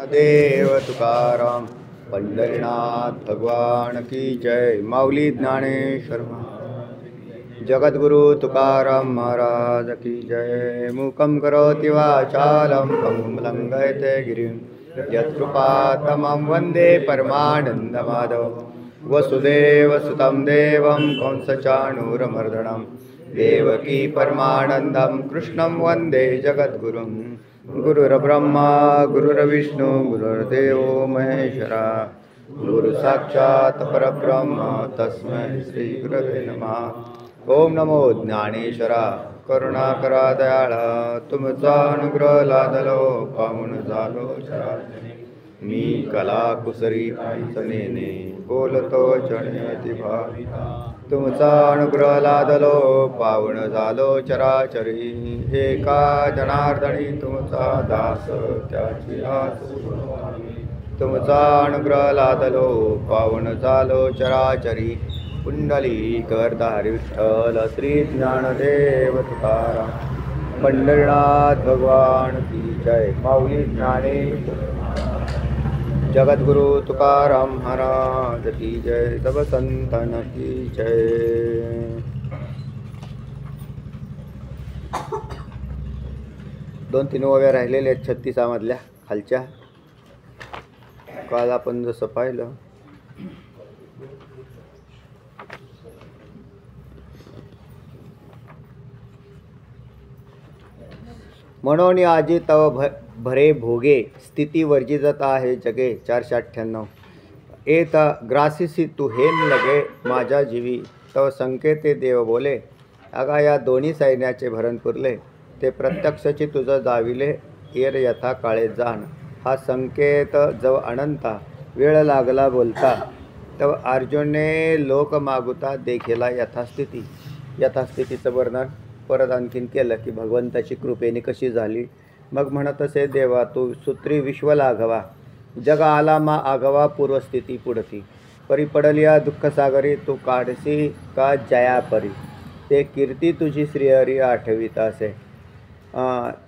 ज्ञानदेव तुकाराम पंढरीनाथ भगवान की जय। माऊली ज्ञानेश्वर जगद्गुरु तुकाराम महाराज की जय। मूकं करोति वाचालं पंगुं लंघयते गिरिं यत्कृपातमं वन्दे परमानन्दमाधवं। वसुदेवसुतं देवं कंसचाणूरमर्दनं देवकी परमानन्दं कृष्णं वन्दे जगद्गुरुं। गुरुर्ब्रह्मा गुरुर्विष्णु गुरुर्देवो महेश्वरा गुरुसाक्षात् परब्रह्म तस्मै श्रीगुरवे नमः। ओम नमो ज्ञानेश्वरा करुणाकरा दयाळा तुमचा अनुग्रह लादलो पावन झालो चराचरी। मी कला कुसरी पंचनेने बोलतो जणयति भाविता तुमचा अनुग्रह लादलो पावन झालो चराचरी। एका जनार्दनी तुमचा दास त्याची आस तुमचा अनुग्रह लादलो पावन झालो चराचरी। पुंडलिक वरदारी विठ्ठल श्री ज्ञानदेव तुकाराम पंढरीनाथ भगवान की जय। माऊली ज्ञानेश्वर जगद्गुरु तुकाराम महाराज की जय। सब संतन की जय। 2-3 ओव्या राहिलेल्या आहेत 36 मधल्या खालच्या। काल आपण जसं पाहिलं म्हणून आजी तव भरे भोगे स्थिती वर्जित आहे जगे। 498 एत ग्रासिसी तू हेन लगे माझ्या जीवी तव संकेते देव बोले। अगा या दोन्ही सैन्याचे भरण पुरले ते प्रत्यक्षची तुझं दाविले येर यथा काळे जाण। हा संकेत जव अनंता वेळ लागला बोलता तव अर्जुने लोक मागुता देखिला यथास्थिती। यथास्थितीचं वर्णन परत आणखीन केलं की भगवंताची कृपेने कशी झाली। मग म्हणत असे देवा तू सूत्री विश्व लाघवा जग आला मा आघवा पूर्वस्थिती पुढती। परी पडलिया दुःखसागरी तू काढसी का जया परी। ते कीर्ती तुझी श्रीहरी आठविता असे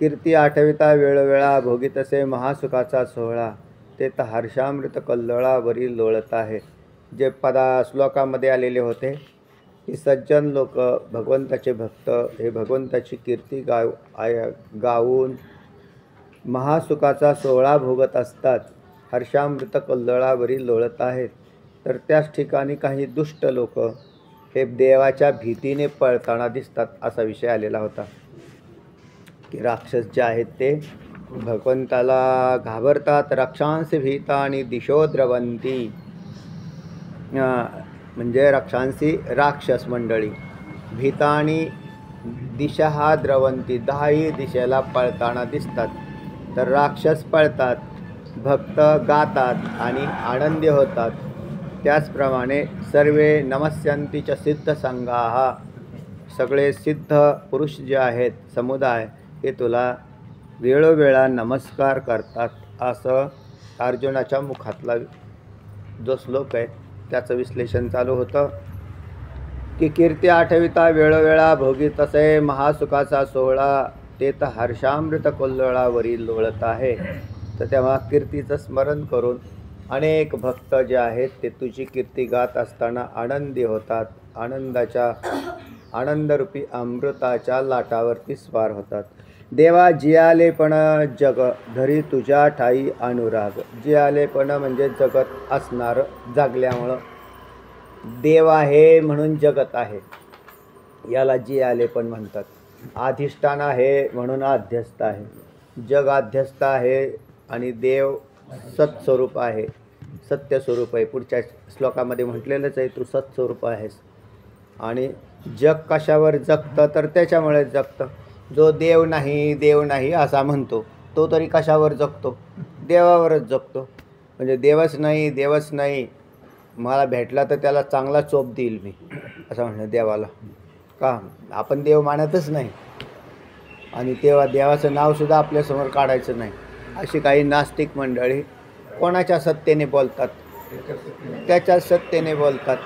कीर्ती आठविता वेळोवेळा भोगीत असे महासुखाचा सोहळा। ते तर हर्षामृत कल्लोळावरी लोळत आहे। जे श्लोकामध्ये आलेले होते की सज्जन लोक भगवंताचे भक्त हे भगवंताची कीर्ती गाऊन महासुखाचा सोहळा भोगत असतात। हर्षामृत कल्लोळावरी लोळत आहेत। तर त्याच ठिकाणी काही दुष्ट लोक हे देवाच्या भीतीने पळताना दिसतात असा विषय आलेला होता की राक्षस जे आहेत ते भगवंताला घाबरतात। रक्षांसी भीता आणि दिशो द्रवंती म्हणजे रक्षांसी राक्षस मंडळी भीतानी दिशा हा द्रवंती 10ही दिशेला पळताना दिसतात। तर राक्षस पळतात भक्त गातात आणि आनंदी होतात। त्याचप्रमाणे सर्वे नमस्यन्ति च सिद्ध संघाः सगळे सिद्ध पुरुष जे आहेत समुदाय हे तुला वेळोवेळा नमस्कार करतात असं अर्जुनाच्या मुखातला जो श्लोक आहे त्याचं विश्लेषण चालू होतं की कीर्ती आठविता वेळोवेळा भोगी तसे महासुखाचा सोहळा ते तर हर्षामृत कल्लोळावरी लोळत आहे। तर तेव्हा कीर्तीचं स्मरण करून अनेक भक्त जे आहेत ते तुझी कीर्ती गात असताना आनंदी होतात। आनंदरूपी अमृताच्या लाटावरती स्वार होतात। देवा जियाले पण जग धरी तुझ्या ठाई अनुराग। जियाले पण म्हणजे जगत असणार जागल्यामुळं देव आहे म्हणून जगत आहे याला जियाले पण म्हणतात। अधिष्ठान आहे म्हणून आध्यस्थ आहे। जग आध्यस्थ आहे आणि देव सत्स्वरूप आहे सत्यस्वरूप आहे। पुढच्या श्लोकामध्ये म्हटलेलंच आहे तू सत्स्वरूप आहेस। आणि जग कशावर जगतं तर त्याच्यामुळे जगतं। जो देव नाही असा म्हणतो तो तरी कशावर जगतो देवावरच जगतो। म्हणजे देवच नाही मला भेटला तर त्याला चांगला चोप देईल मी असं म्हणलं देवाला का आपण देव मानतच नाही आणि तेव्हा देवाचं नावसुद्धा आपल्यासमोर काढायचं नाही। अशी काही नास्तिक मंडळी कोणाच्या सत्तेने बोलतात त्याच्या सत्तेने बोलतात।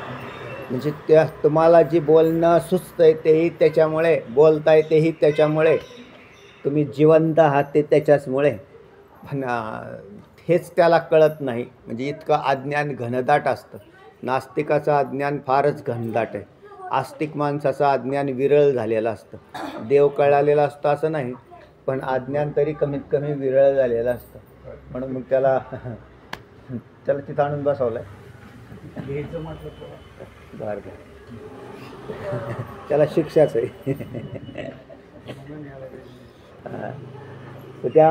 म्हणजे त्या तुम्हाला जी बोलणं सुचतंय तेही त्याच्यामुळे बोलताय तेही त्याच्यामुळे तुम्ही जिवंत आहात ते त्याच्याचमुळे पण हेच त्याला कळत नाही. म्हणजे इतकं अज्ञान घनदाट असतं. नास्तिकाचं अज्ञान फारच घनदाट आहे. आस्तिक माणसाचं अज्ञान विरळ झालेलं असतं. देव कळालेला असतो असं नाही, पण अज्ञान तरी कमीत कमी विरळ झालेलं असतं. म्हणून मग त्याला तिथं आणून बसवलं आहे. बरं त्याला शिक्षाच आहे. त्या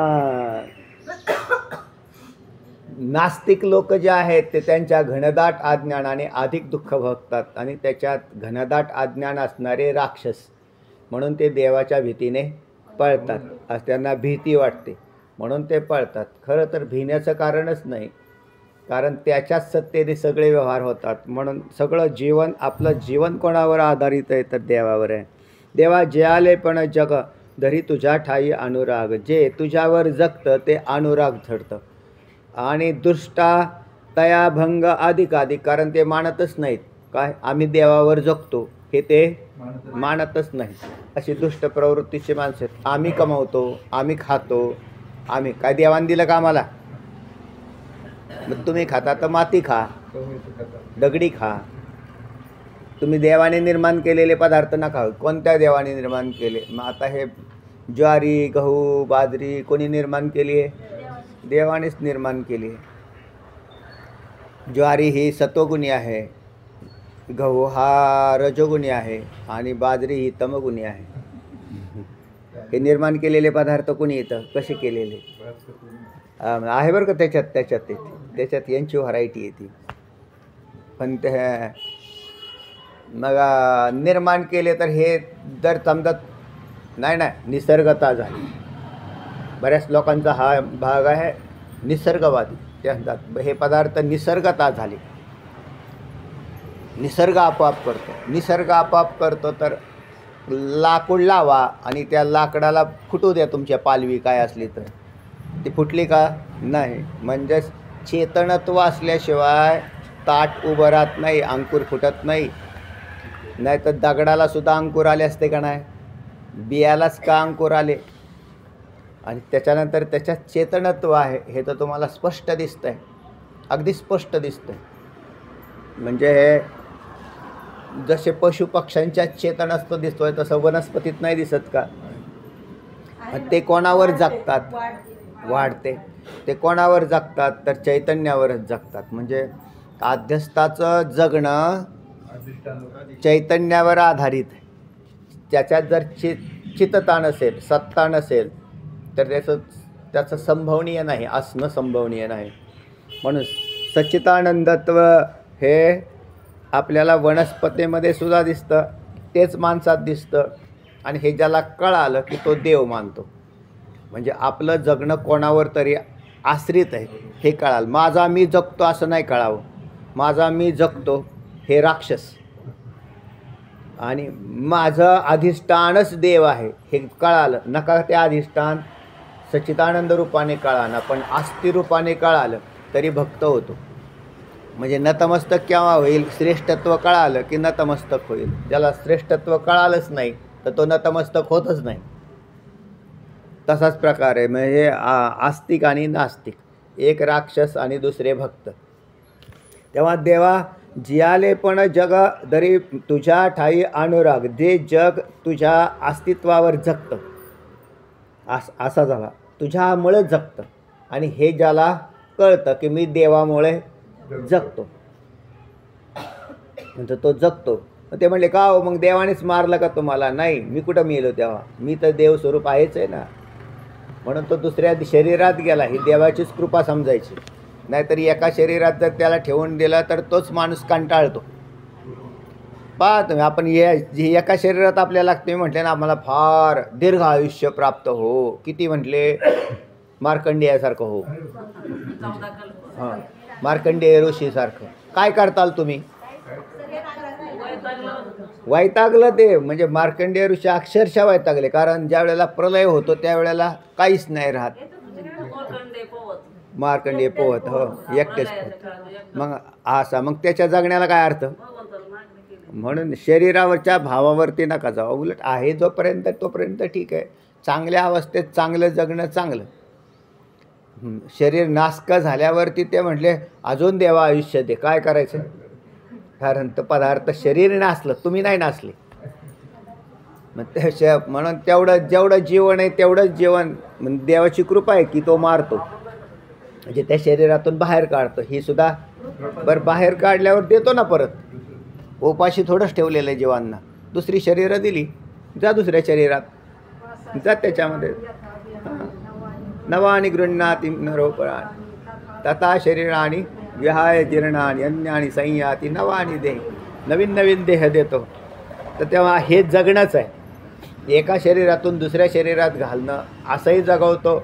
नास्तिक लोक जे आहेत ते त्यांच्या घनदाट अज्ञानाने अधिक दुःख भोगतात आणि त्याच्यात घनदाट अज्ञान असणारे राक्षस म्हणून ते देवाच्या भीतीने पळतात. आज त्यांना भीती वाटते म्हणून ते पळतात. खरं तर भिण्याचं कारणच नाही, कारण त्याच्याच सत्तेने सगळे व्यवहार होतात. म्हणून सगळं जीवन, आपलं जीवन कोणावर आधारित आहे तर देवावर आहे. देवा जे आले पण जग धरी तुझ्या ठाई अनुराग. जे तुझ्यावर जगतं ते अनुराग धरतं. आणि दुष्टा तया भंग अधिकाधिक, कारण ते मानतच नाहीत काय आम्ही देवावर जगतो, हे ते मानतच नाही. अशी दुष्ट प्रवृत्तीची माणसं आहेत. आम्ही कमवतो, आम्ही खातो, आम्ही काय देवाने दिलं का आम्हाला? मग तुम्ही खाता तर माती खा, दगडी खा. तुम्ही देवाने निर्माण केलेले पदार्थ नका. कोणत्या देवाने निर्माण केले? मग आता हे ज्वारी, गहू, बाजरी कोणी निर्माण केली आहे? देवानेच निर्माण केली आहे. ज्वारी ही सत्वगुणी आहे, गहू हा रजोगुणी आहे आणि बाजरी ही तमगुणी आहे. हे निर्माण केलेले पदार्थ कोणी येतं, कसे केलेले आहे बरं का? त्याच्यात यांची व्हरायटी येते. पण ते मग निर्माण केले तर हे जर समजत नाही निसर्गता झाली. बऱ्याच लोकांचा हा भाग आहे निसर्गवादी. ते म्हणतात हे पदार्थ निसर्गता झाली, निसर्ग आपोआप करतो. निसर्ग आपोआप करतो तर लाकूड लावा आणि त्या लाकडाला फुटू द्या तुमच्या पालवी काय असली तर. ती फुटली का? नाही. म्हणजेच चेतनत्व असल्याशिवाय ताट उभं राहत नाही, अंकुर फुटत नाही. नाही तर दगडाला सुद्धा अंकुर आले असते का नाही? बियालाच का अंकुर आले? आणि त्याच्यानंतर त्याच्यात चेतनत्व आहे हे तर तुम्हाला स्पष्ट दिसतं आहे, अगदी स्पष्ट दिसतं आहे. म्हणजे हे जसे पशुपक्ष्यांच्या चेतनत्व दिसतोय तसं वनस्पतीत नाही दिसत का? ते कोणावर जगतात? वाढते. ते कोणावर जगतात तर चैतन्यावरच जगतात. म्हणजे आध्यस्थाचं जगणं चैतन्यावर आधारित आहे. त्याच्यात जर चित्तता नसेल, सत्ता नसेल तर त्याचं संभवनीय नाही, असणं संभवनीय नाही. म्हणून सच्चिदानंदत्व हे आपल्याला वनस्पतीमध्ये सुद्धा दिसतं, तेच माणसात दिसतं. आणि हे ज्याला कळालं की तो देव मानतो. म्हणजे आपलं जगणं कोणावर तरी आश्रित आहे हे कळालं. माझा मी जगतो असं नाही कळावं. माझा मी जगतो हे राक्षस आणि माझं अधिष्ठानच देव आहे हे कळालं. नका ते अधिष्ठान सच्चिदानंद रूपाने कळाना, पण आस्ती रूपाने कळालं तरी भक्त होतो. म्हणजे नतमस्तक केव्हा होईल? श्रेष्ठत्व कळालं की नतमस्तक होईल. ज्याला श्रेष्ठत्व कळालंच नाही तर तो नतमस्तक होतच नाही. तसाच प्रकार आहे. म्हणजे आस्तिक आणि नास्तिक, एक राक्षस आणि दुसरे भक्त. तेव्हा देवा जियाले पण जग दरी तुझ्या ठाई अनुराग. जे जग तुझ्या अस्तित्वावर जगतं असा झाला, तुझ्यामुळे जगतं. आणि हे ज्याला कळतं की मी देवामुळे जगतो नंतर तो जगतो. ते म्हणले का हो मग देवानेच मारलं का तुम्हाला? नाही, मी कुठं मेलो तेव्हा, मी तर देव स्वरूप आहेच आहे ना. म्हणून तो दुसऱ्या शरीरात गेला. ही देवाचीच कृपा समजायची. नाहीतर एका शरीरात जर त्याला ठेवून दिलं तर तोच माणूस कंटाळतो. पहा तुम्ही, आपण जे एका शरीरात आपल्याला लागते म्हटले ना, आम्हाला फार दीर्घ आयुष्य प्राप्त हो, किती म्हटले? मार्कंडेयासारखं हो, हां, मार्कंडेय ऋषीसारखं. काय करताल तुम्ही? वैतागलं ते. म्हणजे मार्कंडेय ऋषी अक्षरशः वैतागले. कारण ज्या वेळेला प्रलय होतो त्यावेळेला काहीच नाही राहत. मार्कंडेय पोहत, हो, एकटेच पोहत. मग असा, मग त्याच्या जगण्याला काय अर्थ? म्हणून शरीरावरच्या भावावरती नका जाऊ. उलट आहे जोपर्यंत तोपर्यंत ठीक आहे. चांगल्या अवस्थेत चांगलं जगणं चांगलं. शरीर नासकं झाल्यावरती ते म्हटले अजून देवा आयुष्य दे. काय करायचं, कारण तो पदार्थ शरीर नासलं, तुम्ही नाही नासले. मग ते म्हणून तेवढं जेवढं जीवन आहे तेवढंच जीवन म्हणजे देवाची कृपा आहे की तो मारतो, म्हणजे त्या शरीरातून बाहेर काढतो. ही सुद्धा बरं बाहेर काढल्यावर देतो ना परत. उपाशी थोडंच ठेवलेलं आहे जीवांना. दुसरी शरीरं दिली, जा दुसऱ्या शरीरात, जा त्याच्यामध्ये. नवानी गृह्णाति नरोपराणि तथा शरीराणी विहाय जीर्णानि अन्यानि संयाती नवानी देह. नवीन नवीन देह देतो. तर तेव्हा हे जगणंच आहे. एका शरीरातून दुसऱ्या शरीरात घालणं असंही जगवतो.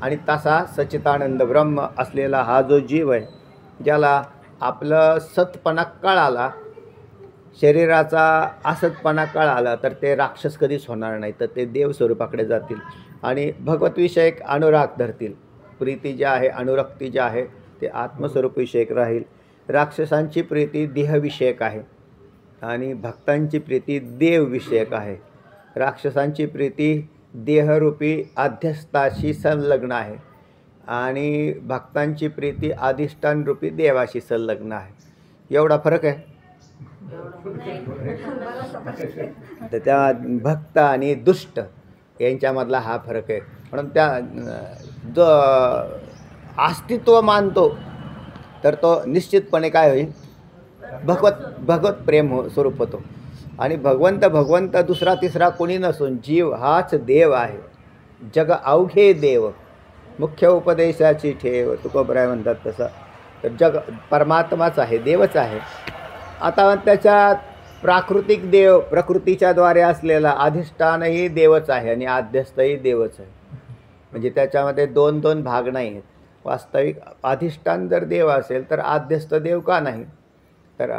आणि तसा सच्चिदानंद ब्रह्म असलेला हा जो जीव आहे, ज्याला आपलं सतपणा कळाला, शरीराचा असतपणा कळाला, तर ते राक्षस कधीच होणार नाही, तर ते देव स्वरूपाकडे जातील आणि भगवतविषयक अनुराग धरतील. प्रीती जी आहे, अनुरक्ती जी आहे, ते आत्मस्वरूपविषयक राहील. राक्षसांची प्रीती देहविषयक आहे आणि भक्तांची प्रीती देवविषयक आहे. राक्षसांची प्रीती देहरूपी अध्यस्थाशी संलग्न आहे आणि भक्तांची प्रीती अधिष्ठानरूपी देवाशी संलग्न आहे. एवढा फरक आहे. तर त्या भक्त आणि दुष्ट यांच्यामधला हा फरक आहे. म्हणून त्या जो अस्तित्व मानतो तर तो निश्चितपणे काय होईल, भगवत प्रेम स्वरूप होतो. आणि भगवंत दुसरा तिसरा कोणी नसून जीव हाच देव आहे. जग अवघे देव मुख्य उपदेशाची ठेव, तुकोबराय म्हणतात तसं. तर जग परमात्माच आहे, देवच आहे. आता त्याच्यात प्राकृतिक देव प्रकृतीच्या द्वारे असलेला अधिष्ठानही देवच आहे आणि आध्यस्थही देवच आहे. म्हणजे त्याच्यामध्ये दोन दोन भाग नाही आहेत. वास्तविक अधिष्ठान जर देव असेल तर आध्यस्थ देव का नाही. तर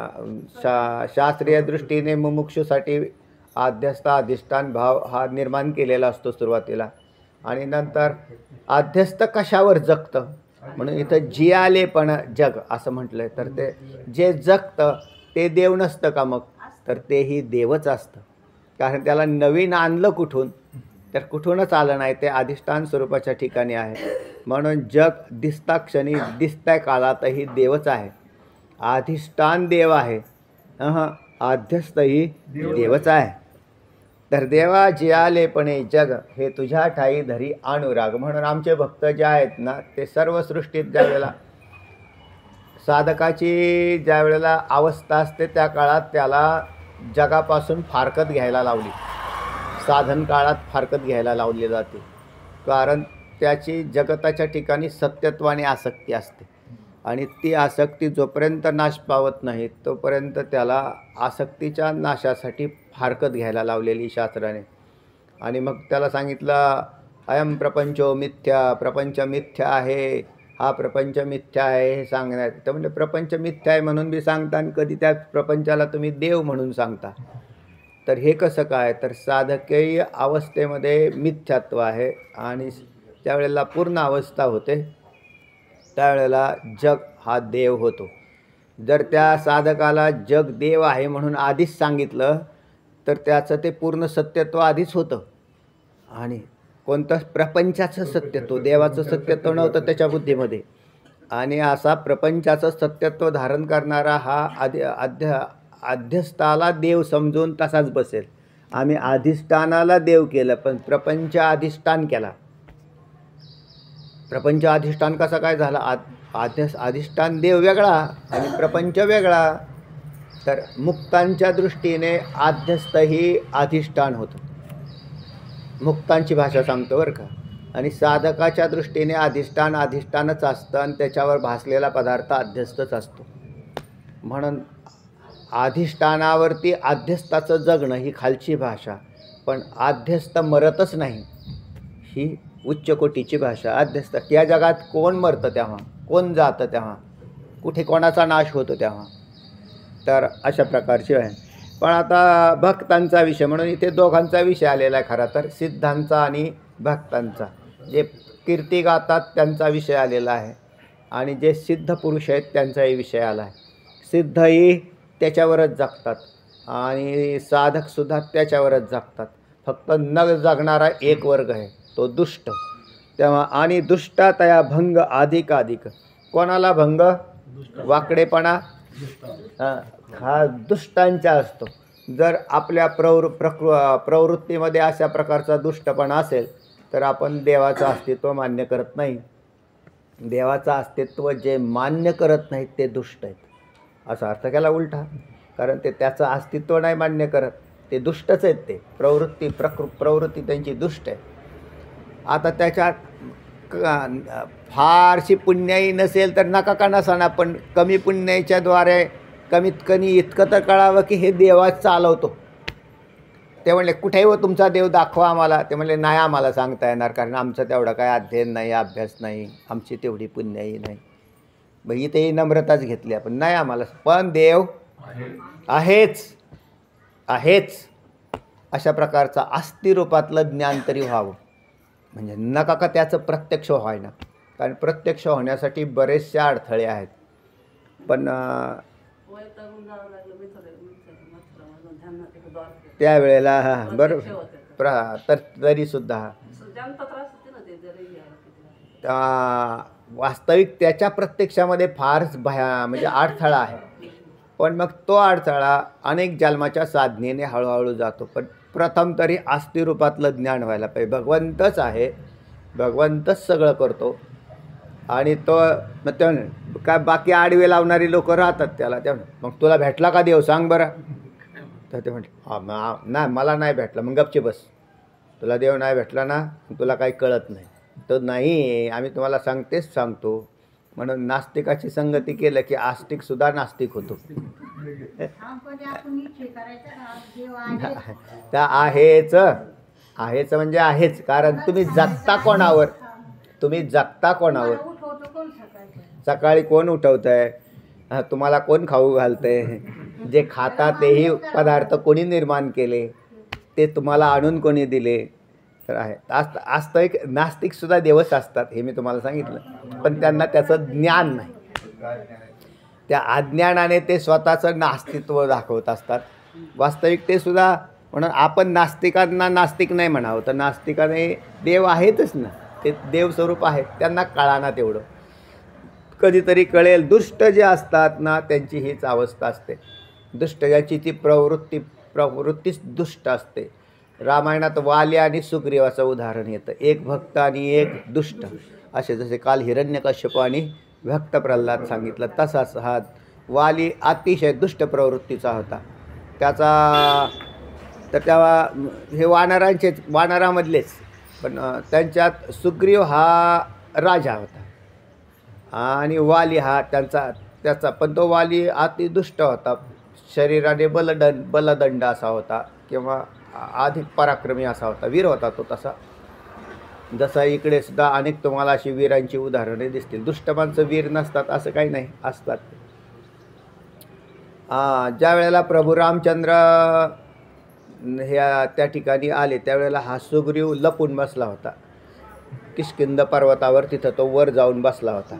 शास्त्रीय दृष्टीने मुमुक्षूसाठी आध्यस्थ अधिष्ठान भाव हा निर्माण केलेला असतो सुरुवातीला. आणि नंतर आध्यस्थ कशावर जगतं, म्हणून इथं जियालेपण जग असं म्हटलं आहे. तर ते जे जगतं ते देव नसतं का मग, तर तेही देवच असतं. कारण त्याला नवीन आणलं कुठून, तर कुठूनच आलं नाही, ते अधिष्ठान स्वरूपाच्या ठिकाणी आहे. म्हणून जग दिसता क्षणी दिसत्या काळातही देवच आहे. अधिष्ठान देव आहे, आध्यस्थही देवच आहे. तर देवा जियालेपणे जग हे तुझ्या ठाई धरी अनुराग. म्हणून आमचे भक्त जे आहेत ना, ते सर्व सृष्टीत ज्यावेळेला साधकाची ज्यावेळेला अवस्था असते त्या काळात त्याला जगापासून फारकत घ्यायला लावली. साधन काळात फारकत घ्यायला लावली जाते, कारण त्याची जगताच्या ठिकाणी सत्यत्वाने आसक्ती असते. आणि ती आसक्ती जोपर्यंत नाश पावत नाही तोपर्यंत त्याला आसक्तीच्या नाशासाठी फारकत घ्यायला लावलेली शास्त्राने. आणि मग त्याला सांगितलं अयम प्रपंचो मिथ्या, प्रपंच मिथ्या आहे, हा प्रपंच मिथ्या आहे हे सांगण्यात. तर म्हणजे प्रपंच मिथ्या आहे म्हणून बी सांगता आणि कधी त्या प्रपंचाला तुम्ही देव म्हणून सांगता. तर हे कसं काय, तर साधकीय अवस्थेमध्ये मिथ्यात्व आहे आणि त्यावेळेला पूर्ण अवस्था होते त्यावेळेला जग हा देव होतो. जर त्या साधकाला जग देव आहे म्हणून आधीच सांगितलं तर त्याचं ते पूर्ण सत्यत्व आधीच होतं. आणि कोणतं प्रपंचाचं सत्यत्व, देवाचं सत्यत्व नव्हतं त्याच्या बुद्धीमध्ये. आणि असा प्रपंचाचं सत्यत्व धारण करणारा हा अध्यस्थाला देव समजून तसाच बसेल. आम्ही अधिष्ठानाला देव केलं पण प्रपंच अधिष्ठान केला. प्रपंच अधिष्ठान कसा काय झाला, अधिष्ठान देव वेगळा आणि प्रपंच वेगळा. तर मुक्तांच्या दृष्टीने आध्यस्थही अधिष्ठान होतं, मुक्तांची भाषा सांगतो बरं का. आणि साधकाच्या दृष्टीने अधिष्ठानच असतं आणि त्याच्यावर भासलेला पदार्थ अध्यस्थच असतो. म्हणून अधिष्ठानावरती अध्यस्थाचं जगणं ही खालची भाषा, पण अध्यस्थ मरतच नाही ही उच्च कोटीची भाषा. अध्यस्थ या जगात कोण मरतं तेव्हा, कोण जातं तेव्हा, कुठे कोणाचा नाश होतो तेव्हा. तर अशा प्रकारची आहे. पण आता भक्तांचा विषय म्हणून इथे दोघांचा विषय आलेला आहे. खरा तर सिद्धांचा आणि भक्तांचा. जे कीर्ती गातात त्यांचा विषय आलेला आहे आणि जे सिद्ध पुरुष आहेत त्यांचाही विषय आला आहे. सिद्धही त्याच्यावरच जगतात आणि साधकसुद्धा त्याच्यावरच जगतात. फक्त न जगणारा एक वर्ग आहे, तो दुष्ट. तेव्हा आणि दुष्टातया भंग अधिकाधिक. कोणाला भंग? वाकडेपणा हा दुष्टांचा असतो. जर आपल्या प्रवृत्तीमध्ये अशा प्रकारचा दुष्टपणा असेल तर आपण देवाचं अस्तित्व मान्य करत नाही. देवाचं अस्तित्व जे मान्य करत नाहीत ते दुष्ट आहेत असा अर्थ केला उलटा. कारण ते त्याचं अस्तित्व नाही मान्य करत, ते दुष्टच आहेत. ते प्रवृत्ती त्यांची दुष्ट आहे. आता त्याच्यात फारशी पुण्याई नसेल तर नका का नसाना, पण कमी पुण्याईच्या द्वारे कमीत कमी इतकं तर कळावं की हे देवाच चालवतो. ते म्हणले कुठेही हो तुमचा देव दाखवा आम्हाला. ते म्हणले नाही आम्हाला सांगता येणार, कारण आमचं तेवढं काय अध्ययन नाही, अभ्यास नाही, आमची तेवढी पुण्याई नाही. मग इथेही नम्रताच घेतली आपण, नाही आम्हाला, पण देव आहेच अशा प्रकारचा अस्थिरूपातलं ज्ञान तरी व्हावं. म्हणजे नका का त्याचं प्रत्यक्ष व्हायना, कारण प्रत्यक्ष होण्यासाठी बरेचसे अडथळे आहेत. पण त्यावेळेला बरोबर तर तरीसुद्धा वास्तविक त्याच्या प्रत्यक्षामध्ये फारच म्हणजे अडथळा आहे. पण मग तो अडथळा अनेक जन्माच्या साधनेने हळूहळू जातो. पण प्रथम तरी अस्थिरूपातलं ज्ञान व्हायला पाहिजे. भगवंतच आहे, भगवंतच सगळं करतो. आणि तो मग काय बाकी आडवे लावणारी लोक राहतात त्याला. त्या मग तुला भेटला का देव सांग बरं. तर ते म्हटलं नाही मला नाही भेटला. मग गपची बस, तुला देव नाही भेटला ना, तुला काही कळत नाही. तर नाही आम्ही तुम्हाला सांगतो. म्हणून नास्तिकाची संगती केलं की आस्तिकसुद्धा नास्तिक होतो. तर आहेच म्हणजे आहेच. कारण तुम्ही जगता कोणावर? सकाळी कोण उठवत आहे? तुम्हाला कोण खाऊ घालतंय? जे खाता तेही पदार्थ कोणी निर्माण केले? ते तुम्हाला आणून कोणी दिले? तर आहे वास्तविक नास्तिकसुद्धा देवच असतात, हे मी तुम्हाला सांगितलं. पण त्यांना त्याचं ज्ञान नाही. त्या अज्ञानाने ते स्वतःचं नास्तित्व दाखवत असतात. वास्तविक ते सुद्धा. म्हणून आपण नास्तिकांना नास्तिक नाही म्हणावं, तर नास्तिकाने देव आहेतच ना, ते देवस्वरूप आहेत. त्यांना कळाना तेवढं, कधीतरी कळेल. दुष्ट जे असतात ना त्यांची हीच अवस्था असते. दुष्ट ज्याची ती प्रवृत्तीच दुष्ट असते. रामायणात वाली आणि सुग्रीवाचं उदाहरण येतं, एक भक्त आणि एक दुष्ट. असे जसे काल हिरण्यकश्यप आणि भक्त प्रल्हाद सांगितलं, तसाच हा वाली अतिशय दुष्ट प्रवृत्तीचा होता. तर तेव्हा हे वानरामधलेच, पण त्यांच्यात सुग्रीव हा राजा होता आणि वाली हा त्याचा पण तो वाली अतिदुष्ट होता. शरीराने बलदंड असा होता किंवा अधिक पराक्रमी असा होता, वीर होता तो तसा. जसा इकडे सुद्धा अनेक तुम्हाला अशी वीरांची उदाहरणे दिसतील. दुष्ट माणसं वीर नसतात असं काही नाही, असतात. ज्या वेळेला प्रभू रामचंद्र त्या ठिकाणी आले त्यावेळेला हा सुग्रीव लपून बसला होता किष्किंध पर्वतावर. तिथं तो वर जाऊन बसला होता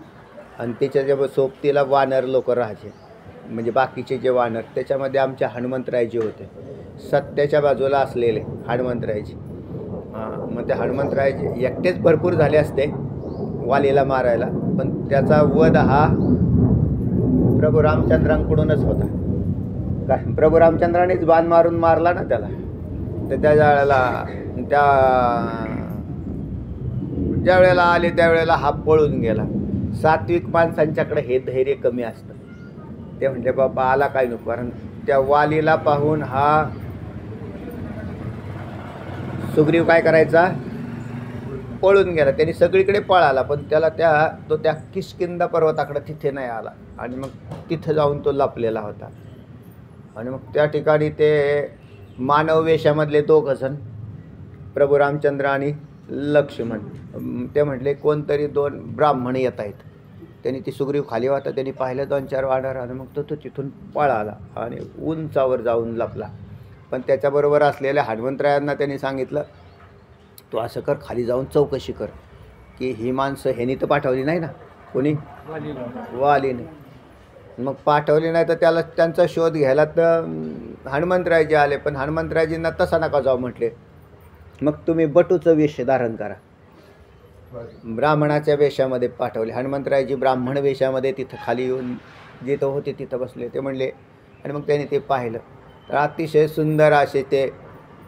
आणि त्याच्या जे सोबतीला वानर लोक राहायचे, म्हणजे बाकीचे जे वानर, त्याच्यामध्ये आमच्या हनुमंतरायजी होते, सत्याच्या बाजूला असलेले हनुमंतरायजी. मग ते हनुमंतरायजी एकटेच भरपूर झाले असते वालीला मारायला, पण त्याचा वध हा प्रभू रामचंद्रांकडूनच होता. कारण प्रभू रामचंद्रानेच बाण मारून मारला ना त्याला. तर ज्या वेळेला आले त्यावेळेला हा पळून गेला. सात्विक माणसांच्याकडे हे धैर्य कमी असतं. ते म्हणले बाबा आला काय नको, कारण त्या वालीला पाहून हा सुग्रीव काय करायचा, पळून गेला. त्यांनी सगळीकडे पळाला, पण त्याला तो त्या किष्किंध पर्वताकडे तिथे नाही आला आणि मग तिथं जाऊन तो लपलेला होता. आणि मग त्या ठिकाणी ते मानव वेशामधले दोघं जण, प्रभू रामचंद्र आणि लक्ष्मण, ते म्हटले कोणतरी दोन ब्राह्मण येत आहेत. त्यांनी ती सुग्रीव खाली होता, त्यांनी पाहिलं 2-4 वानर आणि मग तो तिथून पळाला आणि उंचावर जाऊन लपला. पण त्याच्याबरोबर असलेल्या हनुमंतरायांना त्यांनी सांगितलं तू असं कर, खाली जाऊन चौकशी कर की ही माणसं ह्यानी तर पाठवली नाही ना, कोणी वालीने. मग पाठवली नाही तर त्यांचा शोध घ्यायला तर हनुमंतरायजी आले, पण हनुमंतरायजींना तसा नका जाऊ म्हटले. मग तुम्ही बटूचं वेश धारण करा. ब्राह्मणाच्या वेशामध्ये पाठवले. हनुमंतरायजी ब्राह्मण वेशामध्ये तिथं खाली येऊन जिथं होते तिथं बसले. ते म्हणले आणि मग त्याने ते पाहिलं तर अतिशय सुंदर असे ते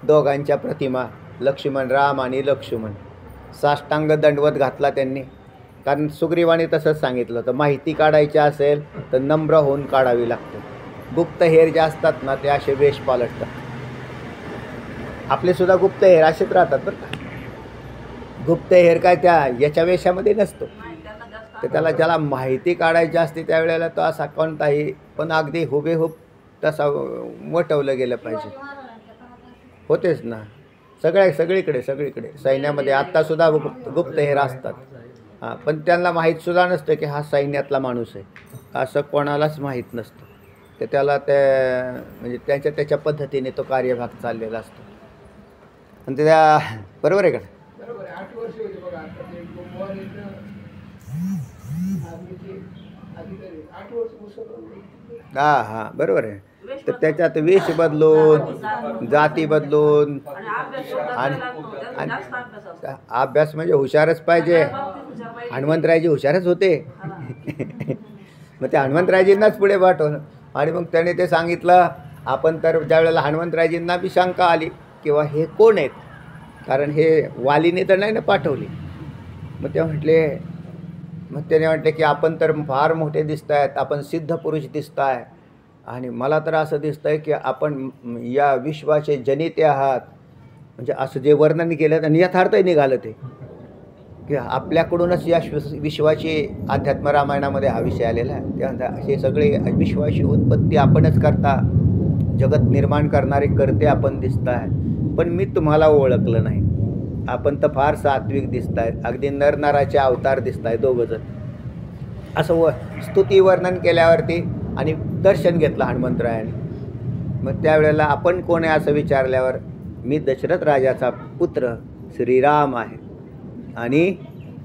दोघांच्या प्रतिमा, लक्ष्मण, राम आणि लक्ष्मण. साष्टांग दंडवत घातला त्यांनी, कारण सुग्रीवाने तसंच सांगितलं होतं, माहिती काढायची असेल तर नम्र होऊन काढावी लागते. गुप्तहेर जे असतात ना ते असे वेश पालटतात. आपलेसुद्धा गुप्तहेर असेच राहतात बरं का. गुप्तहेर काय त्या याच्या वेशामध्ये नसतो. तर त्याला ज्याला माहिती काढायची असते त्यावेळेला तो असा कोणताही पण अगदी हुबेहूब तसा वटवलं गेलं पाहिजे. होतेच ना सगळीकडे सैन्यामध्ये आत्तासुद्धा गुप्तहेर असतात. हां, पण त्यांना माहीतसुद्धा नसतं की हा सैन्यातला माणूस आहे, असं कोणालाच माहीत नसतं. तर त्याला म्हणजे त्याच्या पद्धतीने तो कार्यभाग चाललेला असतो. आणि त्या बरोबर आहे का? हां बरोबर आहे. तर त्याच्यात वेश बदलून, जाती बदलून आणि अभ्यास म्हणजे हुशारच पाहिजे. हनुमंतरायजी हुशारच होते. मग ते हनुमंतरायजींनाच पुढे पाठवलं. आणि मग त्याने ते सांगितलं. आपण तर ज्यावेळेला हनुमंतरायजींना बी शंका आली किंवा हे कोण आहेत, कारण हे वालीने तर नाही ना पाठवली. मग ते मग त्याने म्हटले की आपण तर फार मोठे दिसत आहेत, आपण सिद्ध पुरुष दिसत आहे आणि मला तर असं दिसतं आहे की आपण या विश्वाचे जनिते आहात. म्हणजे असं जे वर्णन केलं आणि यथार्थही निघालं ते की आपल्याकडूनच या विश्वाची अध्यात्म रामायणामध्ये हा विषय आलेला आहे. त्यानंतर हे सगळे विश्वाची उत्पत्ती आपणच करता, जगत निर्माण करणारे करते आपण दिसत आहे, पण मी तुम्हाला ओळखलं नाही. आपण तर फार सात्विक दिसत आहेत, अगदी नरनाराचे अवतार दिसत आहे दोघंजण. असं स्तुती वर्णन केल्यावरती आणि दर्शन घेतलं हनुमंतरायाने. मग त्यावेळेला आपण कोण आहे असं विचारल्यावर मी दशरथ राजाचा पुत्र श्रीराम आहे आणि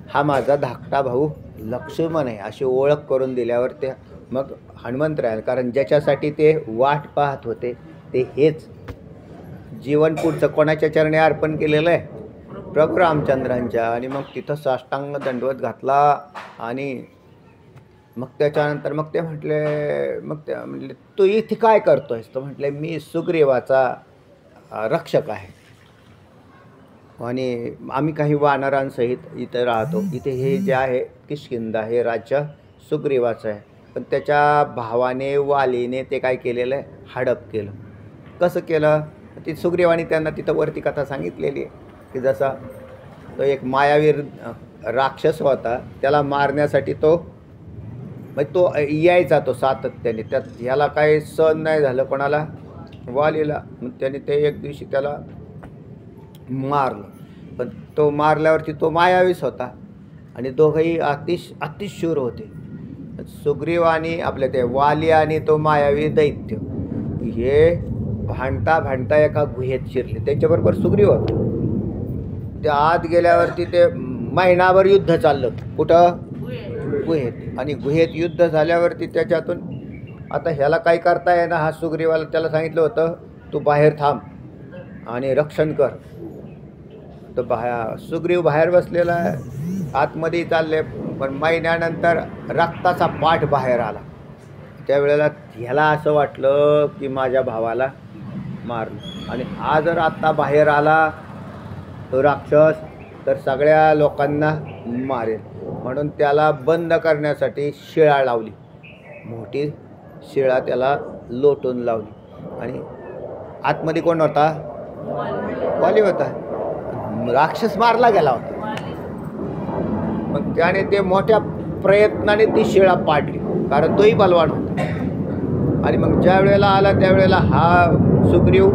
हा माझा धाकटा भाऊ लक्ष्मण आहे अशी ओळख करून दिल्यावर ते मग हनुमंतराय, कारण ज्याच्यासाठी ते वाट पाहत होते ते हेच जीवन पुढचं कोणाच्या चरणी अर्पण केलेलं आहे, प्रभू रामचंद्रांच्या. आणि मग तिथं साष्टांग दंडवत घातला. आणि मग त्याच्यानंतर मग ते म्हटले तू इथे काय करतोयस? तो म्हटले मी सुग्रीवाचा रक्षक आहे आणि आम्ही काही वानरांसहित इथं राहतो. इथे हे जे आहे किष्किंधा हे राज्य सुग्रीवाचं आहे, पण त्याच्या भावाने वालीने ते काय केलेलं आहे, हडप केलं. कसं केलं? ती सुग्रीवाने त्यांना तिथं वरती कथा सांगितलेली आहे की जसा तो एक मायावीर राक्षस होता, त्याला मारण्यासाठी तो यायचा तो सातत्याने. त्यात ह्याला काही सहन नाही झालं कोणाला, वालीला. मग त्याने ते एक दिवशी त्याला मारलं. पण तो मारल्यावरती तो मायावीच होता आणि दोघंही अतिशूर होते. सुग्रीव आणि आपले ते वाली आणि तो मायावी दैत्य हे भांडता एका गुहेत शिरले. त्यांच्याबरोबर सुग्रीव होता. ते आत गेल्यावरती ते महिनाभर युद्ध चाललं. कुठं? गुहेत. आणि गुहेत युद्ध झाल्यावरती त्याच्यातून आता ह्याला काय करता येईना. हा सुग्रीवाला त्याला सांगितलं होतं तू बाहेर थांब आणि रक्षण कर. तर सुग्रीव बाहेर बसलेला आहे, आतमध्ये चालले. पण महिन्यानंतर रक्ताचा पाठ बाहेर आला. त्यावेळेला ह्याला असं वाटलं की माझ्या भावाला मारलं आणि हा जर आत्ता बाहेर आला तो राक्षस तर सगळ्या लोकांना मारेल. म्हणून त्याला बंद करण्यासाठी शिळा लावली, मोठी शिळा त्याला लोटून लावली. आणि आतमध्ये कोण होता? वाली होता. राक्षस मारला गेला होता. मग त्याने ते मोठ्या प्रयत्नाने ती शिळा पाडली, कारण तोही बलवान होता. आणि मग ज्या वेळेला आला त्यावेळेला हा सुग्रीव